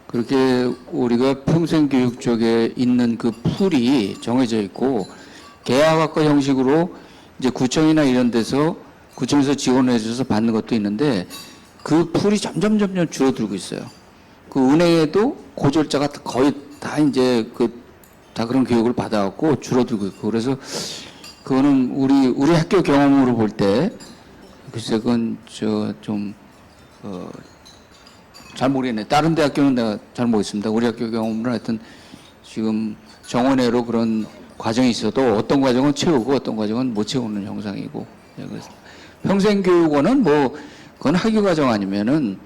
그렇게 우리가 평생교육 쪽에 있는 그 풀이 정해져 있고 계약학과 형식으로 이제 구청이나 이런 데서 구청에서 지원해 줘서 받는 것도 있는데 그 풀이 점점 줄어들고 있어요. 그 은행에도 고졸자가 거의 다 이제 다 그런 교육을 받아갖고 줄어들고 있고 그래서 그거는 우리 학교 경험으로 볼 때 글쎄 그건 잘 모르겠네. 다른 대학교는 내가 잘 모르겠습니다. 우리 학교 경험은 하여튼 지금 정원외로 그런 과정이 있어도 어떤 과정은 채우고 어떤 과정은 못 채우는 형상이고, 예, 그래서 평생교육원은 뭐 그건 학위 과정 아니면은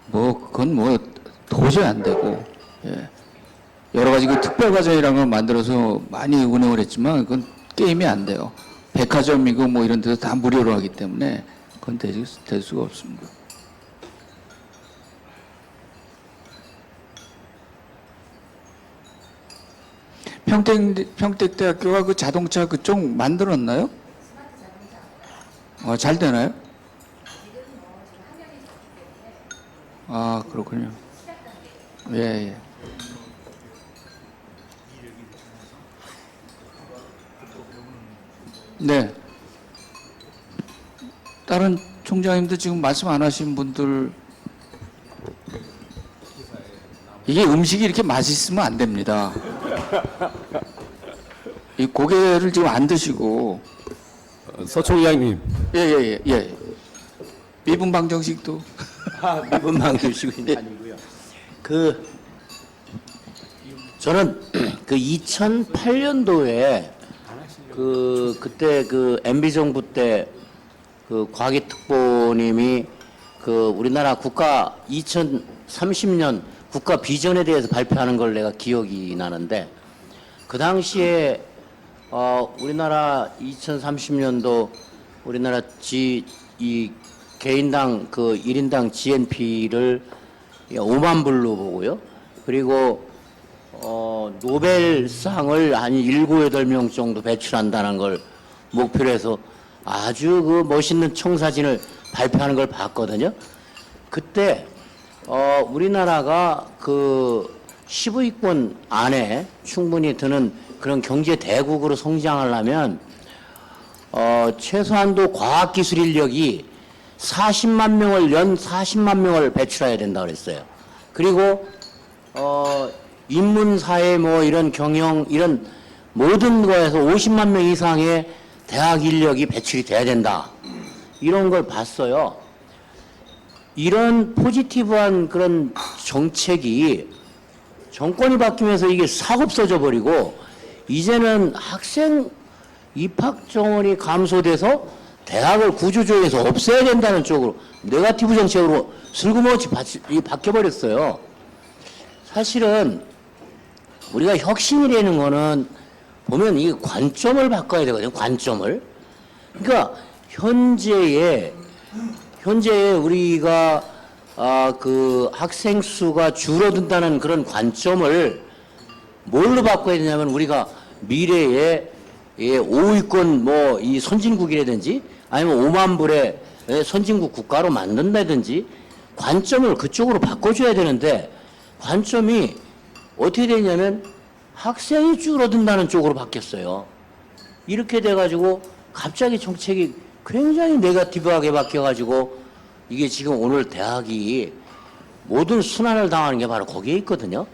뭐 그건 뭐 도저히 안 되고, 예. 여러 가지 그 특별 과정이라는 걸 만들어서 많이 운영을 했지만 그건 게임이 안 돼요. 백화점이고 뭐 이런 데서 다 무료로 하기 때문에 그건 될 수가 없습니다. 평택대학교가 그 자동차 그쪽 만들었나요? 잘 되나요? 아, 그렇군요. 예, 예. 네. 다른 총장님도 지금 말씀 안 하신 분들, 이게 음식이 이렇게 맛있으면 안 됩니다. 이 고개를 지금 안 드시고. 서 총장님. 예. 미분 방정식도. 미분 방정식이 아니고요. 저는 그 2008년도에 그때 그 MB 정부 때 그 과기 특보님이 그 우리나라 국가 2030년 국가 비전에 대해서 발표하는 걸 내가 기억이 나는데, 그 당시에 우리나라 2030년도 우리나라 이 개인당 그 1인당 GNP를 5만 불로 보고요. 그리고 노벨상을 한 7, 8명 정도 배출한다는 걸 목표로 해서 아주 그 멋있는 청사진을 발표하는 걸 봤거든요. 그때 우리나라가 그 10위권 안에 충분히 드는 그런 경제 대국으로 성장하려면 최소한도 과학기술 인력이 40만 명을 연 40만 명을 배출해야 된다고 그랬어요. 그리고 인문사회 뭐 이런 경영 이런 모든 거에서 50만 명 이상의 대학 인력이 배출이 돼야 된다. 이런 걸 봤어요. 이런 포지티브한 그런 정책이 정권이 바뀌면서 이게 싹 없어져 버리고, 이제는 학생 입학 정원이 감소돼서 대학을 구조조정해서 없애야 된다는 쪽으로 네거티브 정책으로 슬그머치 바뀌어버렸어요. 사실은 우리가 혁신이라는 거는 보면 이 관점을 바꿔야 되거든요. 관점을. 그러니까 현재에 우리가 그 학생 수가 줄어든다는 그런 관점을 뭘로 바꿔야 되냐면, 우리가 미래에 5위권 뭐 이 선진국이라든지 아니면 5만 불의 선진국 국가로 만든다든지 관점을 그쪽으로 바꿔줘야 되는데, 관점이 어떻게 되냐면 학생이 줄어든다는 쪽으로 바뀌었어요. 이렇게 돼가지고 갑자기 정책이 굉장히 네거티브하게 바뀌어가지고 이게 지금 오늘 대학이 모든 순환을 당하는 게 바로 거기에 있거든요.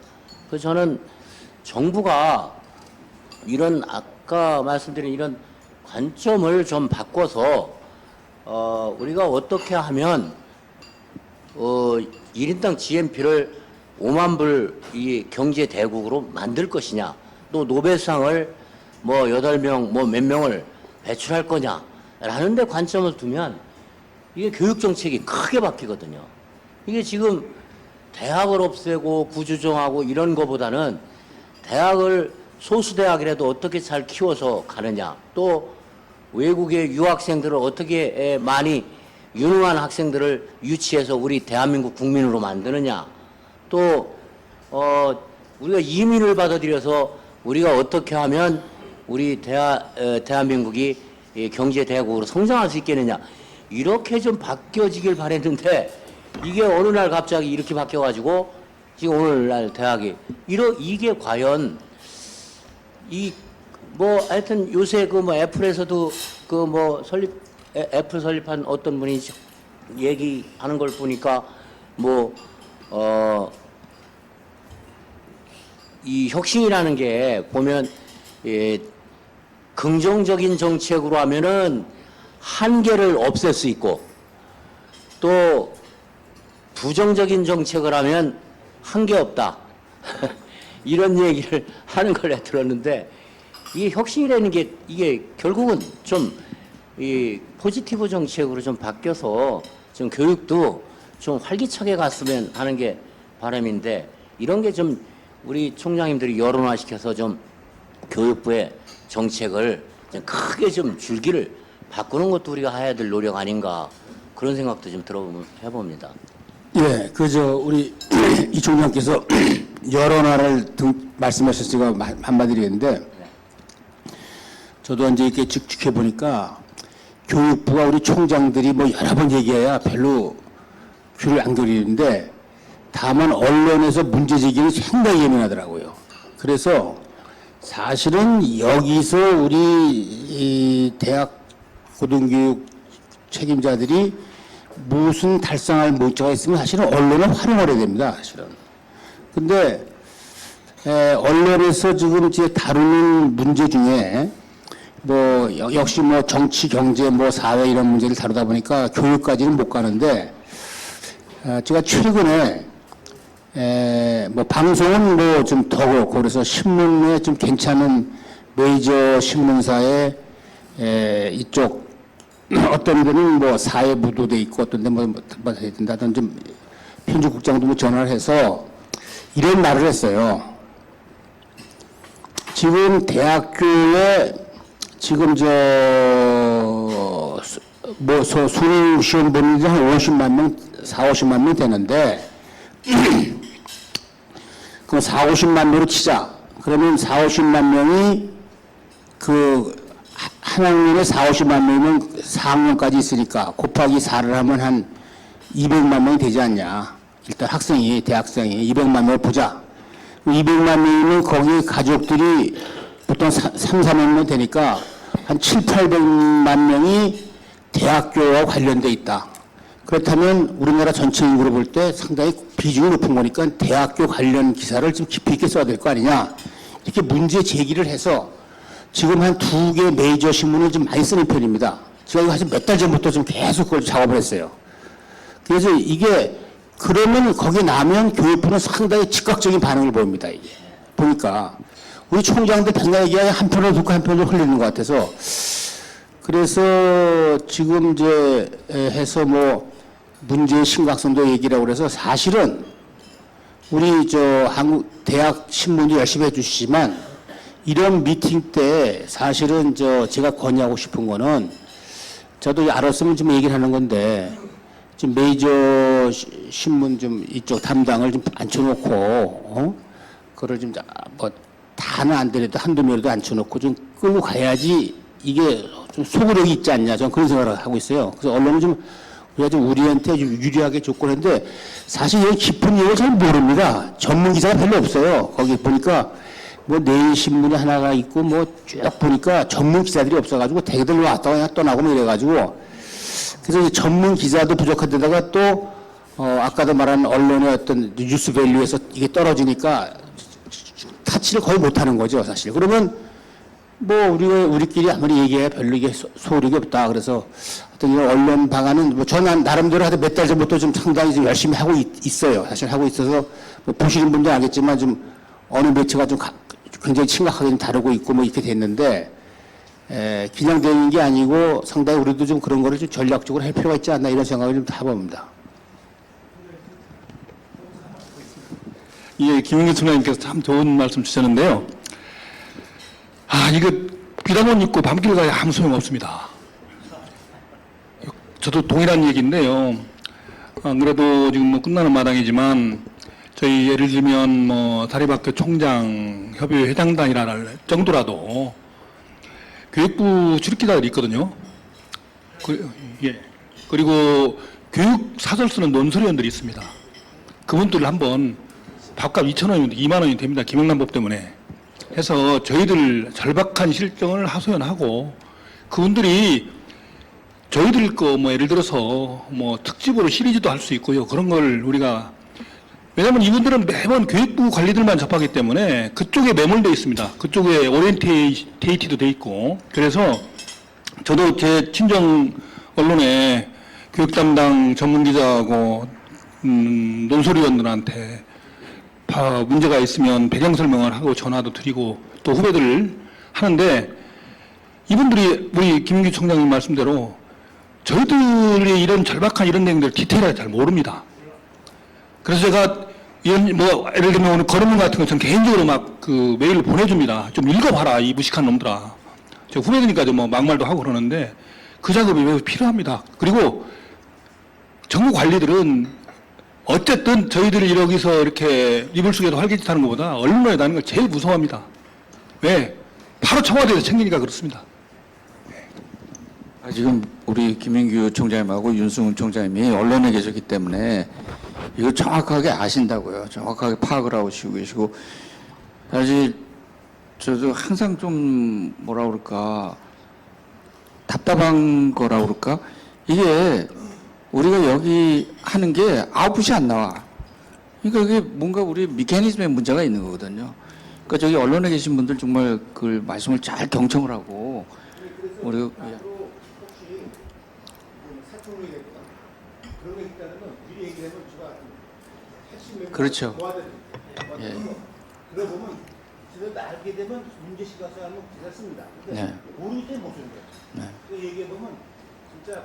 그래서 저는 정부가 이런 아까 말씀드린 이런 관점을 좀 바꿔서 우리가 어떻게 하면 1인당 GNP를 5만 불 이 경제 대국으로 만들 것이냐, 또 노벨상을 뭐 8명 뭐 몇 명을 배출할 거냐라는 데 관점을 두면 이게 교육 정책이 크게 바뀌거든요. 이게 지금 대학을 없애고 구조정하고 이런 거보다는 대학을 소수 대학이라도 어떻게 잘 키워서 가느냐, 또 외국의 유학생들을 어떻게 많이 유능한 학생들을 유치해서 우리 대한민국 국민으로 만드느냐, 또 우리가 이민을 받아들여서 우리가 어떻게 하면 우리 대한민국이 경제 대국으로 성장할 수 있겠느냐, 이렇게 좀 바뀌어지길 바랬는데 이게 어느 날 갑자기 이렇게 바뀌어가지고 지금 오늘날 대학이 이게 과연 뭐 하여튼 요새 그 뭐 애플에서도 그 뭐 애플 설립한 어떤 분이 얘기하는 걸 보니까 뭐 이 혁신이라는 게 보면 긍정적인 정책으로 하면은 한계를 없앨 수 있고, 또 부정적인 정책을 하면 한계 없다. 이런 얘기를 하는 걸 들었는데, 이게 혁신이라는 게 이게 결국은 좀 이 포지티브 정책으로 좀 바뀌어서 좀 교육도 좀 활기차게 갔으면 하는 게 바람인데 이런 게 좀 우리 총장님들이 여론화시켜서 좀 교육부의 정책을 좀 크게 좀 줄기를 바꾸는 것도 우리가 해야 될 노력 아닌가 그런 생각도 좀 해봅니다. 예, 그저 우리 이 총장께서 여론화를 말씀하셨으니까 한마디 드리는데 저도 이제 이렇게 직직해 보니까 교육부가 우리 총장들이 뭐 여러 번 얘기해야 별로 귀를 안 기울이는데 다만 언론에서 문제 제기는 상당히 예민하더라고요. 그래서 사실은 여기서 우리 이 대학 고등교육 책임자들이 무슨 달성할 문제가 있으면 사실은 언론을 활용을 해야 됩니다. 사실은. 근데 언론에서 지금 이제 다루는 문제 중에 뭐 역시 뭐 정치, 경제, 뭐 사회 이런 문제를 다루다 보니까 교육까지는 못 가는데 제가 최근에 뭐 방송은 뭐 좀 더 그렇고 그래서 신문에 좀 괜찮은 메이저 신문사에 이쪽 어떤 데는 뭐 사회부도 돼 있고 어떤 데뭐 해야 된다든 좀 편집국장도 뭐 전화를 해서 이런 말을 했어요. 지금 대학교에 지금 뭐 수능 시험 보는 게 한 50만 명, 50만 명 되는데 그럼 50만 명으로 치자. 그러면 50만 명이 그 한 학년에 50만 명이면 4학년까지 있으니까 곱하기 4를 하면 한 200만 명이 되지 않냐. 일단 대학생이 200만 명을 보자. 200만 명이면 거기 가족들이 보통 4만 명 되니까 한 800만 명이 대학교와 관련돼 있다. 그렇다면 우리나라 전체 인구로 볼 때 상당히 비중이 높은 거니까 대학교 관련 기사를 좀 깊이 있게 써야 될 거 아니냐. 이렇게 문제 제기를 해서 지금 한 2개 메이저 신문을 좀 많이 쓰는 편입니다. 제가 이거 사실 몇 달 전부터 좀 계속 그걸 작업을 했어요. 그래서 이게 그러면 거기 나면 교육부는 상당히 즉각적인 반응을 보입니다. 이게 보니까 우리 총장들 백날 얘기하면 한편으로 듣고 한편으로 흘리는 것 같아서 그래서 지금 이제 해서 뭐 문제의 심각성도 얘기라고 그래서 사실은 우리 한국 대학 신문도 열심히 해주시지만 이런 미팅 때 사실은 제가 건의하고 싶은 거는 저도 알았으면 좀 얘기를 하는 건데 지금 메이저 신문 좀 이쪽 담당을 좀 앉혀놓고 그걸 좀 뭐 다는 안 되더라도 한두 명이라도 앉혀놓고 좀 끌고 가야지 이게 좀 소구력이 있지 않냐 저는 그런 생각을 하고 있어요. 그래서 언론은 우리가 좀 우리한테 좀 유리하게 접근했는데 사실 이런 깊은 내용을 잘 모릅니다. 전문 기사가 별로 없어요. 거기 보니까 뭐 내일 신문이 하나가 있고 뭐 쭉 보니까 전문 기자들이 없어가지고 대개들 왔다가 그냥 떠나고 뭐 이래가지고 그래서 이제 전문 기자도 부족한 데다가 또 아까도 말한 언론의 어떤 뉴스 밸류에서 이게 떨어지니까 타치를 거의 못하는 거죠 사실. 그러면 뭐 우리끼리 아무리 얘기해야 별로 이게 소득이 없다. 그래서 어떤 이런 언론 방안은 뭐 저는 나름대로 하여튼 몇 달 전부터 좀 상당히 좀 열심히 하고 있어요. 사실 하고 있어서 뭐 보시는 분도 알겠지만 좀 어느 매체가 좀 굉장히 심각하게 좀 다루고 있고 뭐 이렇게 됐는데 그냥 되는 게 아니고 상당히 우리도 좀 그런 거를 좀 전략적으로 할 필요가 있지 않나 이런 생각을 좀 해봅니다. 예, 김영기 총장님께서 참 좋은 말씀 주셨는데요. 이거 비단원 입고 밤길 가야 아무 소용 없습니다. 저도 동일한 얘기인데요. 안 그래도 지금 뭐 끝나는 마당이지만 저희 예를 들면 뭐 사립학교 총장 협의회 회장단이라 할 정도라도 교육부 출입기자들이 있거든요. 그리고 교육 사설 쓰는 논설위원들이 있습니다. 그분들을 한번 밥값 2,000원이면 2만 원이 됩니다. 김영란법 때문에. 해서 저희들 절박한 실정을 하소연하고 그분들이 저희들 거 뭐 예를 들어서 뭐 특집으로 시리즈도 할 수 있고요. 그런 걸 우리가 왜냐하면 이분들은 매번 교육부 관리들만 접하기 때문에 그쪽에 매몰되어 있습니다. 그쪽에 오리엔테이티도 돼 있고 그래서 저도 제 친정 언론에 교육 담당 전문 기자하고 논설위원들한테 문제가 있으면 배경 설명을 하고 전화도 드리고 또 후배들 하는데 이분들이 우리 김민규 총장님 말씀대로 저희들이 이런 절박한 이런 내용들 디테일하게 잘 모릅니다. 그래서 제가 이런 뭐 예를 들면 오늘 걸음문 같은 거 저는 개인적으로 막 그 메일을 보내줍니다. 좀 읽어봐라 이 무식한 놈들아. 제가 후배들니까 뭐 막말도 하고 그러는데 그 작업이 매우 필요합니다. 그리고 정부 관리들은 어쨌든 저희들이 여기서 이렇게 이불 속에도 활개짓 하는 것보다 언론에 다는 걸 제일 무서워합니다. 왜? 바로 청와대에서 챙기니까 그렇습니다. 지금 우리 김민규 총장님하고 윤승훈 총장님이 언론에 계셨기 때문에 이거 정확하게 아신다고요. 정확하게 파악을 하고 계시고 사실 저도 항상 좀 뭐라 그럴까 답답한 거라 그럴까 이게 우리가 여기 하는 게 아웃풋이 안 나와. 그러니까 이게 뭔가 우리 메커니즘에 문제가 있는 거거든요. 그러니까 저기 언론에 계신 분들 정말 그 말씀을 잘 경청을 하고 우리가 그렇죠. 예. 그러보면 지금 알게 되면 문제 시각화하면 기사 씁니다. 네. 모르기 때문에 못 쓰는 거예요. 네. 그 얘기해 보면 진짜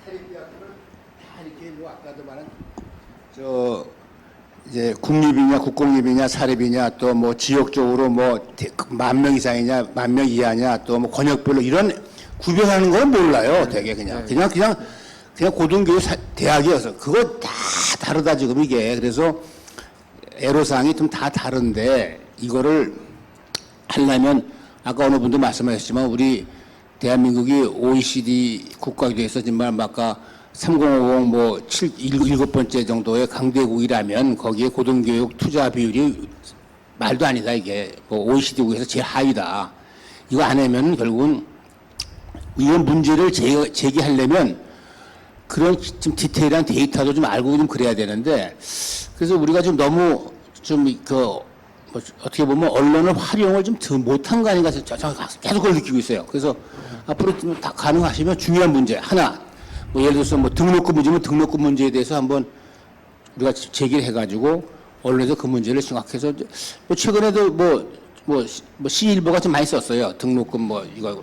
사립대 학교를 다 이렇게 뭐 아까도 말한 저 이제 국립이냐 국공립이냐 사립이냐 또 뭐 지역적으로 뭐 10,000명 이상이냐 10,000명 이하냐 또 뭐 권역별로 이런 구별하는 건 몰라요. 되게 그냥 고등교육 대학이어서 그거 다 다르다 지금 이게. 그래서 애로사항이 좀 다 다른데 이거를 하려면 아까 어느 분도 말씀하셨지만 우리 대한민국이 OECD 국가에서 정말 아까 3050 뭐 7번째 정도의 강대국이라면 거기에 고등교육 투자 비율이 말도 아니다 이게 뭐 OECD국에서 제일 하위다. 이거 안 하면 결국은 이런 문제를 제기하려면 그런 좀 디테일한 데이터도 좀 알고 좀 그래야 되는데 그래서 우리가 좀 너무 좀 뭐 어떻게 보면 언론을 활용을 좀 더 못한 거 아닌가 계속 그걸 느끼고 있어요. 그래서 앞으로 좀 다 가능하시면 중요한 문제 하나 뭐 예를 들어서 뭐 등록금 문제면 등록금 문제에 대해서 한번 우리가 제기를 해가지고 언론에서 그 문제를 정확해서 뭐 최근에도 뭐 C일보가 좀 많이 썼어요. 등록금 뭐 이거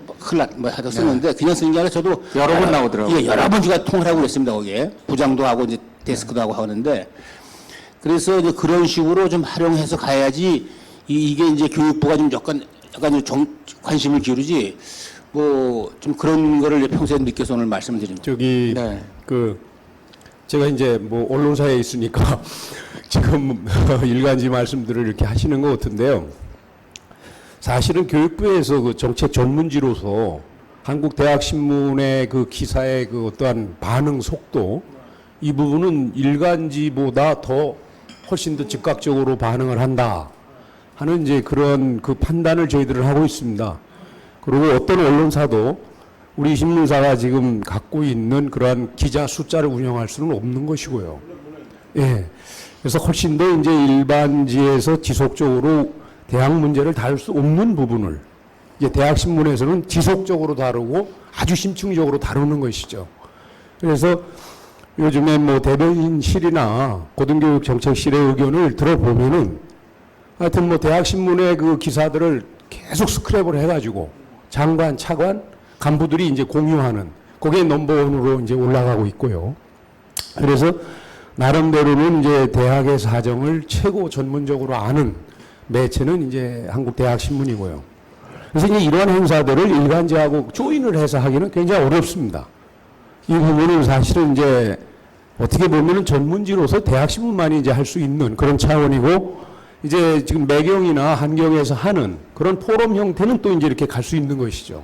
뭐 하다 쓰는데 그냥 쓰는 게 아니라 저도 여러 번 나오더라고요. 예, 여러 번 제가 통화를 하고 그랬습니다. 거기에 부장도 하고 이제 데스크도 하고 하는데 그래서 이제 그런 식으로 좀 활용해서 가야지 이게 이제 교육부가 좀 약간 좀 관심을 기울이지 뭐 좀 그런 거를 평소에 느껴서 오늘 말씀을 드립니다. 저기 네. 제가 이제 뭐 언론사에 있으니까 지금 일간지 말씀들을 이렇게 하시는 것 같은데요. 사실은 교육부에서 그 정책 전문지로서 한국대학신문의 그 기사의 그 어떠한 반응 속도 이 부분은 일간지보다 훨씬 더 즉각적으로 반응을 한다 하는 이제 그런 그 판단을 저희들은 하고 있습니다. 그리고 어떤 언론사도 우리 신문사가 지금 갖고 있는 그러한 기자 숫자를 운영할 수는 없는 것이고요. 예. 그래서 훨씬 더 이제 일반지에서 지속적으로 대학 문제를 다룰 수 없는 부분을 이제 대학 신문에서는 지속적으로 다루고 아주 심층적으로 다루는 것이죠. 그래서 요즘에 뭐 대변인실이나 고등교육 정책실의 의견을 들어보면은 하여튼 뭐 대학 신문의 그 기사들을 계속 스크랩을 해가지고 장관, 차관, 간부들이 이제 공유하는 거기에 넘버원으로 이제 올라가고 있고요. 그래서 나름대로는 이제 대학의 사정을 최고 전문적으로 아는 매체는 이제 한국대학신문이고요. 그래서 이제 이러한 행사들을 일간지하고 조인을 해서 하기는 굉장히 어렵습니다. 이 부분은 사실은 이제 어떻게 보면은 전문지로서 대학신문만이 이제 할 수 있는 그런 차원이고 이제 지금 매경이나 한경에서 하는 그런 포럼 형태는 또 이제 이렇게 갈 수 있는 것이죠.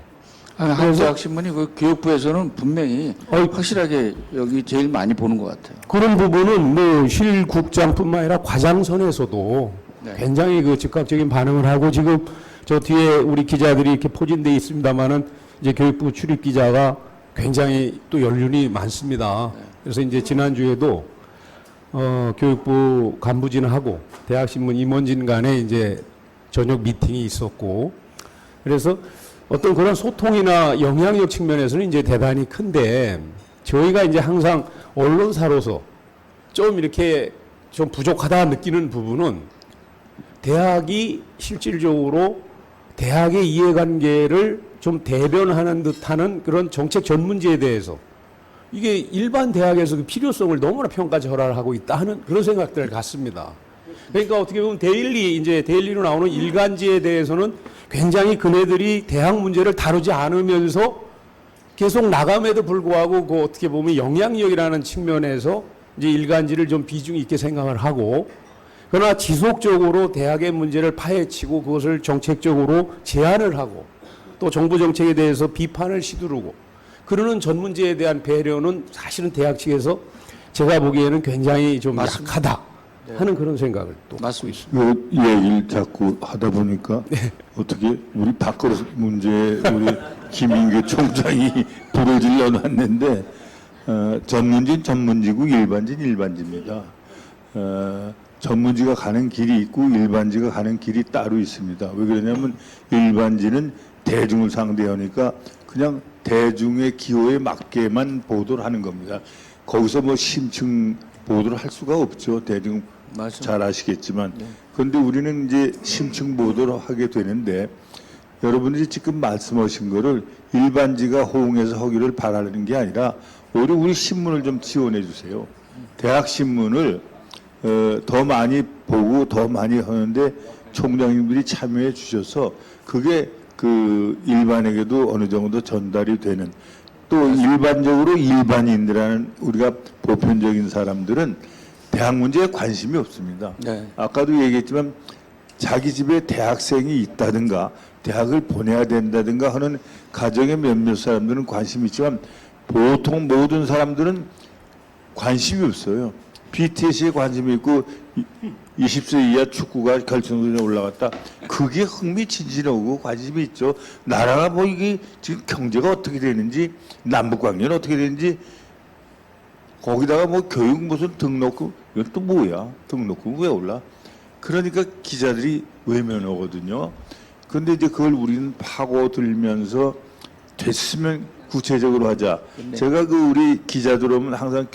한국대학신문이 그 교육부에서는 분명히 확실하게 여기 제일 많이 보는 것 같아요. 그런 부분은 뭐 실국장뿐만 아니라 과장선에서도 네. 굉장히 그 즉각적인 반응을 하고 지금 저 뒤에 우리 기자들이 이렇게 포진돼 있습니다만은 이제 교육부 출입 기자가 굉장히 또 연륜이 많습니다. 그래서 이제 지난주에도 교육부 간부진하고 대학신문 임원진 간에 이제 저녁 미팅이 있었고 그래서 어떤 그런 소통이나 영향력 측면에서는 이제 대단히 큰데 저희가 이제 항상 언론사로서 좀 이렇게 좀 부족하다 느끼는 부분은 대학이 실질적으로 대학의 이해관계를 좀 대변하는 듯하는 그런 정책 전문지에 대해서 이게 일반 대학에서 그 필요성을 너무나 평가절하하고 있다 하는 그런 생각들을 갖습니다. 그러니까 어떻게 보면 데일리로 나오는 일간지에 대해서는 굉장히 그네들이 대학 문제를 다루지 않으면서 계속 나감에도 불구하고 그 어떻게 보면 영향력이라는 측면에서 이제 일간지를 좀 비중 있게 생각을 하고, 그러나 지속적으로 대학의 문제를 파헤치고 그것을 정책적으로 제안을 하고 또 정부 정책에 대해서 비판을 시두르고 그러는 전문지에 대한 배려는 사실은 대학 측에서 제가 보기에는 굉장히 좀 약하다 하는 그런 생각을 또 갖고 있습니다. 이 얘기를 자꾸 하다 보니까 어떻게 우리 밥그릇 문제에 우리 김인규 총장이 부러질러 놨는데 전문지는 전문지고 일반지는 일반지입니다. 전문지가 가는 길이 있고 일반지가 가는 길이 따로 있습니다. 왜 그러냐면 일반지는 대중을 상대하니까 그냥 대중의 기호에 맞게만 보도를 하는 겁니다. 거기서 뭐 심층 보도를 할 수가 없죠. 대중 잘 아시겠지만. 그런데 우리는 이제 심층 보도를 하게 되는데, 여러분들이 지금 말씀하신 거를 일반지가 호응해서 하기를 바라는 게 아니라 오히려 우리 신문을 좀 지원해 주세요. 대학 신문을 더 많이 보고 더 많이 하는데 총장님들이 참여해 주셔서 그게 그 일반에게도 어느 정도 전달이 되는, 또 일반적으로 일반인들이라는 우리가 보편적인 사람들은 대학 문제에 관심이 없습니다. 네. 아까도 얘기했지만 자기 집에 대학생이 있다든가 대학을 보내야 된다든가 하는 가정의 몇몇 사람들은 관심이 있지만 보통 모든 사람들은 관심이 없어요. BTS에 관심이 있고 20세 이하 축구가 결승선에 올라갔다. 그게 흥미진진하고 관심이 있죠. 나라가 뭐 이게 지금 경제가 어떻게 되는지, 남북관계는 어떻게 되는지, 거기다가 뭐 교육 무슨 등록금, 이건 또 뭐야? 등록금 왜 올라? 그러니까 기자들이 외면하거든요. 그런데 이제 그걸 우리는 파고들면서 됐으면 구체적으로 하자. 제가 그 우리 기자들 오면 항상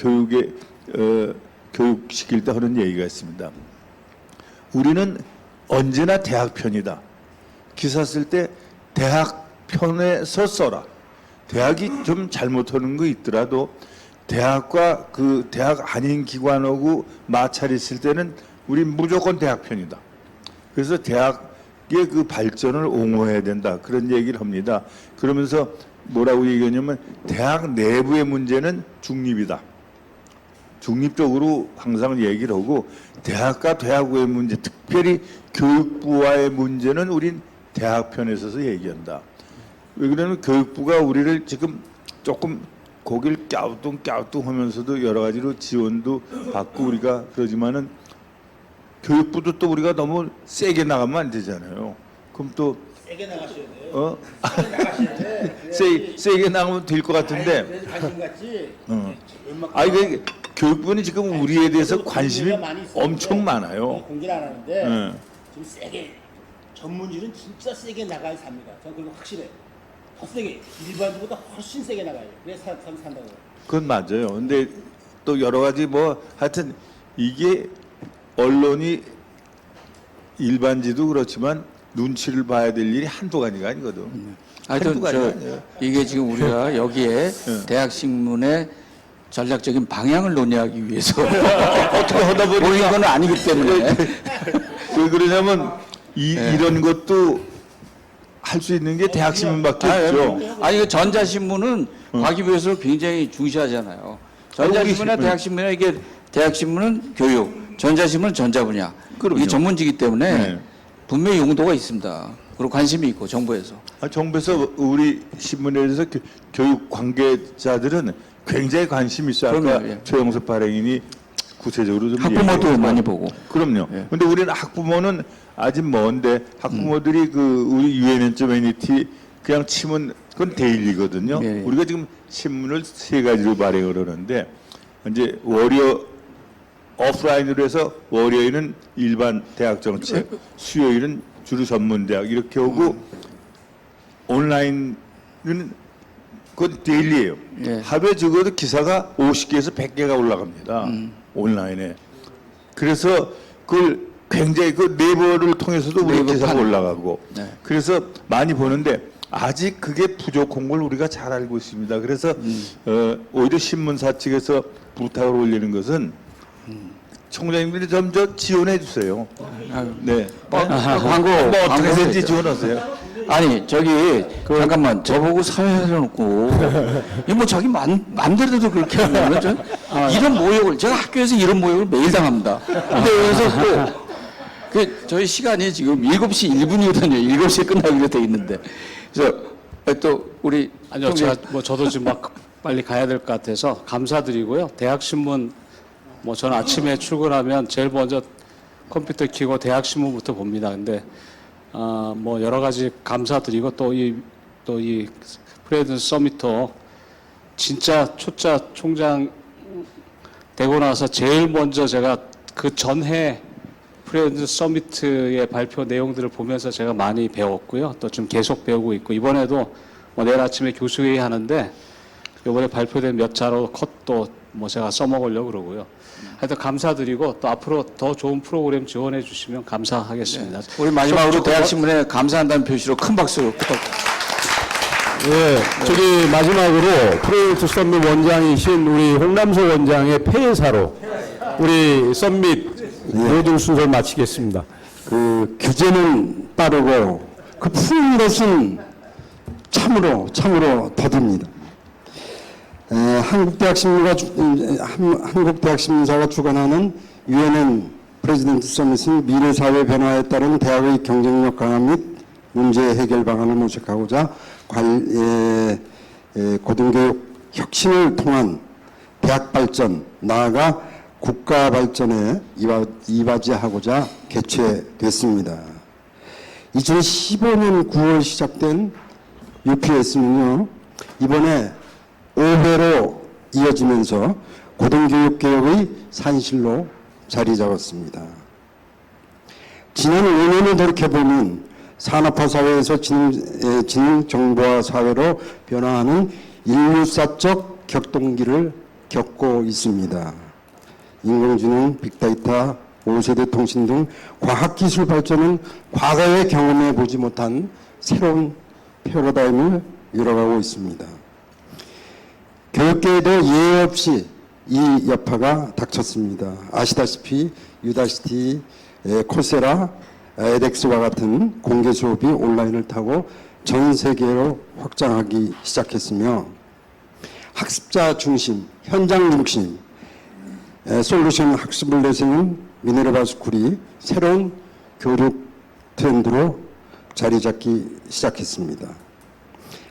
교육시킬 때 하는 얘기가 있습니다. 우리는 언제나 대학 편이다. 기사 쓸 때 대학 편에서 써라. 대학이 좀 잘못하는 거 있더라도 대학과 그 대학 아닌 기관하고 마찰이 있을 때는 우린 무조건 대학 편이다. 그래서 대학의 그 발전을 옹호해야 된다. 그런 얘기를 합니다. 그러면서 뭐라고 얘기하냐면 대학 내부의 문제는 중립이다. 중립적으로 항상 얘기를 하고, 대학과 대학의 문제, 특별히 교육부와의 문제는 우린 대학 편에 서서 얘기한다. 왜 그러냐면 교육부가 우리를 지금 조금 고개를 갸우뚱 하면서도 여러 가지로 지원도 받고 우리가 그러지만은 교육부도 또 우리가 너무 세게 나가면 안 되잖아요. 그럼 또 세게 나가셔야 돼요. 세게 나가면 될 것 같은데. 그 교육부는 지금 우리에 대해서 관심이 엄청 많아요. 공개를 안 하는데 좀 세게, 전문지는 진짜 세게 나가야 삽니다. 저는 그거 확실해. 더 세게, 일반주보다 훨씬 세게 나가요. 그래서 산다고. 그건 맞아요. 근데 또 여러 가지 뭐 하여튼 이게 언론이 일반지도 그렇지만 눈치를 봐야 될 일이 한두 가지가 아니거든. 하여튼 이게 지금 우리가 여기에 대학신문의 전략적인 방향을 논의하기 위해서 어떻게 하다 보니까 모인 건 아니기 때문에. 왜 그러냐면 이런 것도 할 수 있는 게 대학신문밖에 없죠. 아니 그 전자신문은 과기부에서 굉장히 중시하잖아요. 전자신문이나 대학신문이나 이게 대학신문은 교육, 전자신문은 전자 분야. 이게 전문지기 때문에 분명히 용도가 있습니다. 그리고 관심이 있고 정부에서. 정부에서 우리 신문에 대해서 교육 관계자들은 굉장히 관심이 있어요. 아까 최영석 발행인이 구체적으로 좀 학부모도 많이 보고. 그럼요. 근데 우리는 학부모는 아직 먼데 학부모들이 그 우리 UN&Humanity 그냥 치면 그건 데일리거든요. 우리가 지금 신문을 3가지로 발행을 하는데 이제 오프라인으로 해서 월요일은 일반 대학 정책, 수요일은 주로 전문 대학 이렇게 오고 온라인은 그건 데일리예요. 하루에 적어도 기사가 50개에서 100개가 올라갑니다. 온라인에. 그래서 그걸 굉장히 그 네이버를 통해서도 우리 네이버판. 기사가 올라가고 네. 그래서 많이 보는데 아직 그게 부족한 걸 우리가 잘 알고 있습니다. 그래서 오히려 신문사 측에서 부탁을 올리는 것은 총장님들이 좀 저 지원해 주세요. 네. 광고 뭐 어떻게든지 광고 지원하세요. 아니 저기 잠깐만 저보고 사회해놓고 이거 뭐 자기 맘대로도 그렇게 하면은 이런 모욕을 제가 학교에서 이런 모욕을 매일 당합니다. 근데 여기서 또 저희 시간이 지금 7시 1분이거든요. 7시에 끝나기로 돼 있는데 그래서 또 우리 아니요, 제가 뭐 저도 지금 막 빨리 가야 될 것 같아서 감사드리고요. 대학신문 뭐 저는 아침에 출근하면 제일 먼저 컴퓨터 켜고 대학신문부터 봅니다. 근데 뭐 여러 가지 감사드리고 또 이 프레드 서미터 진짜 초짜 총장 되고 나서 제일 먼저 제가 그 전해 프레드 서미트의 발표 내용들을 보면서 제가 많이 배웠고요. 또 지금 계속 배우고 있고 이번에도 뭐 내일 아침에 교수회의 하는데 이번에 발표된 몇 자료 컷도 뭐 제가 써먹으려고 그러고요. 하여튼 감사드리고 또 앞으로 더 좋은 프로그램 지원해 주시면 감사하겠습니다. 우리 마지막으로 대학신문에 감사한다는 표시로 큰 박수 부탁드립니다. 예, 저기 마지막으로 프로젝트 썸밋 원장이신 우리 홍남소 원장의 폐사로 우리 썸밋 모든 순서를 마치겠습니다. 그 규제는 빠르고 그 푸는 것은 참으로 더딥니다. 한국대학신문사가 주관하는 UN 프레지던트 서밋은 미래 사회 변화에 따른 대학의 경쟁력 강화 및 문제 해결 방안을 모색하고자 고등교육 혁신을 통한 대학 발전, 나아가 국가 발전에 이바지하고자 개최됐습니다. 2015년 9월 시작된 UPS는요, 이번에 5회로 이어지면서 고등교육 개혁의 산실로 자리 잡았습니다. 지난 5년을 돌이켜보면 산업화 사회에서 지능정보화 사회로 변화하는 인류사적 격동기를 겪고 있습니다. 인공지능, 빅데이터, 5세대 통신 등 과학기술 발전은 과거에 경험해 보지 못한 새로운 패러다임을 열어가고 있습니다. 교육계에도 예외 없이 이 여파가 닥쳤습니다. 아시다시피 유다시티, 코세라, 에덱스와 같은 공개 수업이 온라인을 타고 전 세계로 확장하기 시작했으며 학습자 중심, 현장 중심, 솔루션 학습을 내세우는 미네르바 스쿨이 새로운 교육 트렌드로 자리 잡기 시작했습니다.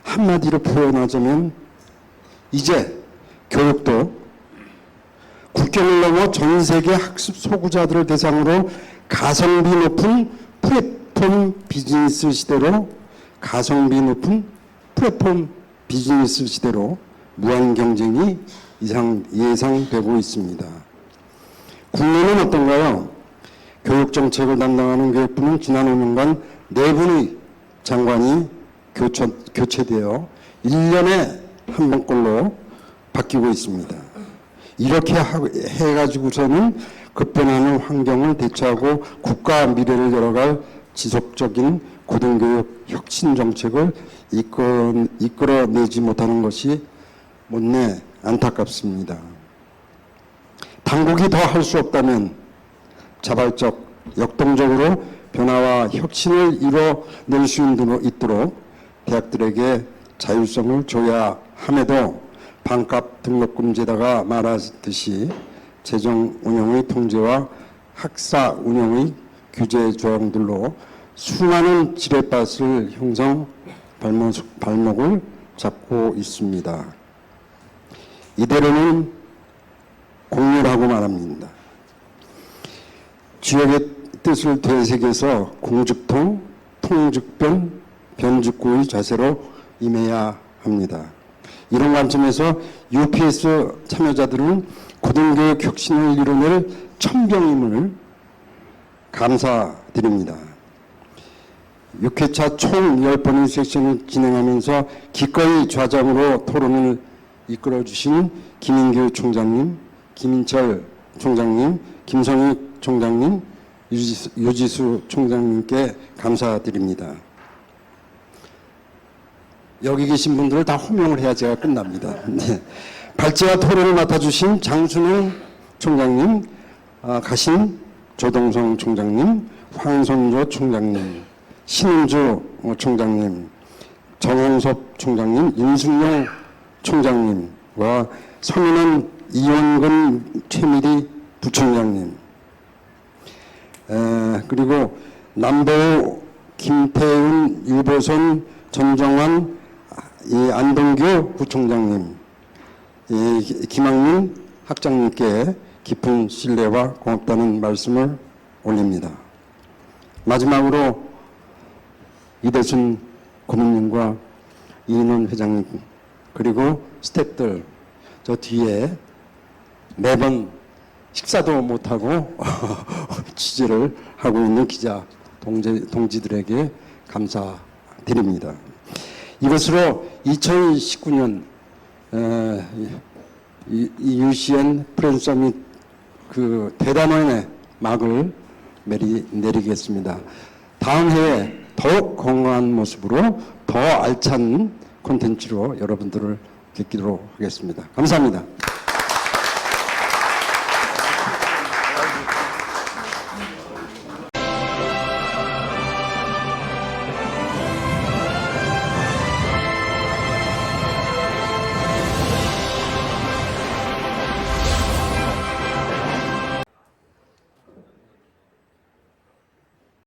한마디로 표현하자면 이제 교육도 국경을 넘어 전 세계 학습 소구자들을 대상으로 가성비 높은 플랫폼 비즈니스 시대로 무한 경쟁이 예상되고 있습니다. 국내는 어떤가요? 교육정책을 담당하는 교육부는 지난 5년간 4분의 장관이 교체되어 1년에 한 번꼴로 바뀌고 있습니다. 이렇게 해가지고서는 급변하는 환경을 대처하고 국가 미래를 열어갈 지속적인 고등교육 혁신 정책을 이끌어내지 못하는 것이 못내 안타깝습니다. 당국이 더 할 수 없다면 자발적, 역동적으로 변화와 혁신을 이뤄낼 수 있도록 대학들에게 자율성을 줘야 함에도 반값 등록금제다가 말하듯이 재정 운영의 통제와 학사 운영의 규제 조항들로 수많은 지뢰밭을 형성 발목을 잡고 있습니다. 이대로는 공멸하고 말합니다. 지역의 뜻을 되새겨서 공즉통, 통즉변, 변즉구의 자세로 임해야 합니다. 이런 관점에서 UPS 참여자들은 고등교육 혁신을 이뤄낼 천병임을 감사드립니다. 6회차 총 10번의 세션을 진행하면서 기꺼이 좌장으로 토론을 이끌어주신 김인규 총장님, 김인철 총장님, 김성익 총장님, 유지수 총장님께 감사드립니다. 여기 계신 분들을 다 호명을 해야 제가 끝납니다. 네. 발제와 토론을 맡아주신 장순영 총장님, 가신 조동성 총장님, 황선조 총장님, 신은주 총장님, 정홍섭 총장님, 윤승용 총장님과 서민원 이원근 최미리 부총장님, 그리고 남보우, 김태훈, 유보선, 전정환, 안동규 부총장님, 김학민 학장님께 깊은 신뢰와 고맙다는 말씀을 올립니다. 마지막으로 이대순 고문님과 이인원 회장님 그리고 스태프들 저 뒤에 매번 식사도 못하고 취재를 하고 있는 기자 동지들에게 감사드립니다. 이것으로 2019년 UCN 프렌즈 서밋 그 대담원의 막을 내리겠습니다. 다음 해에 더욱 건강한 모습으로 더 알찬 콘텐츠로 여러분들을 뵙기로 하겠습니다. 감사합니다.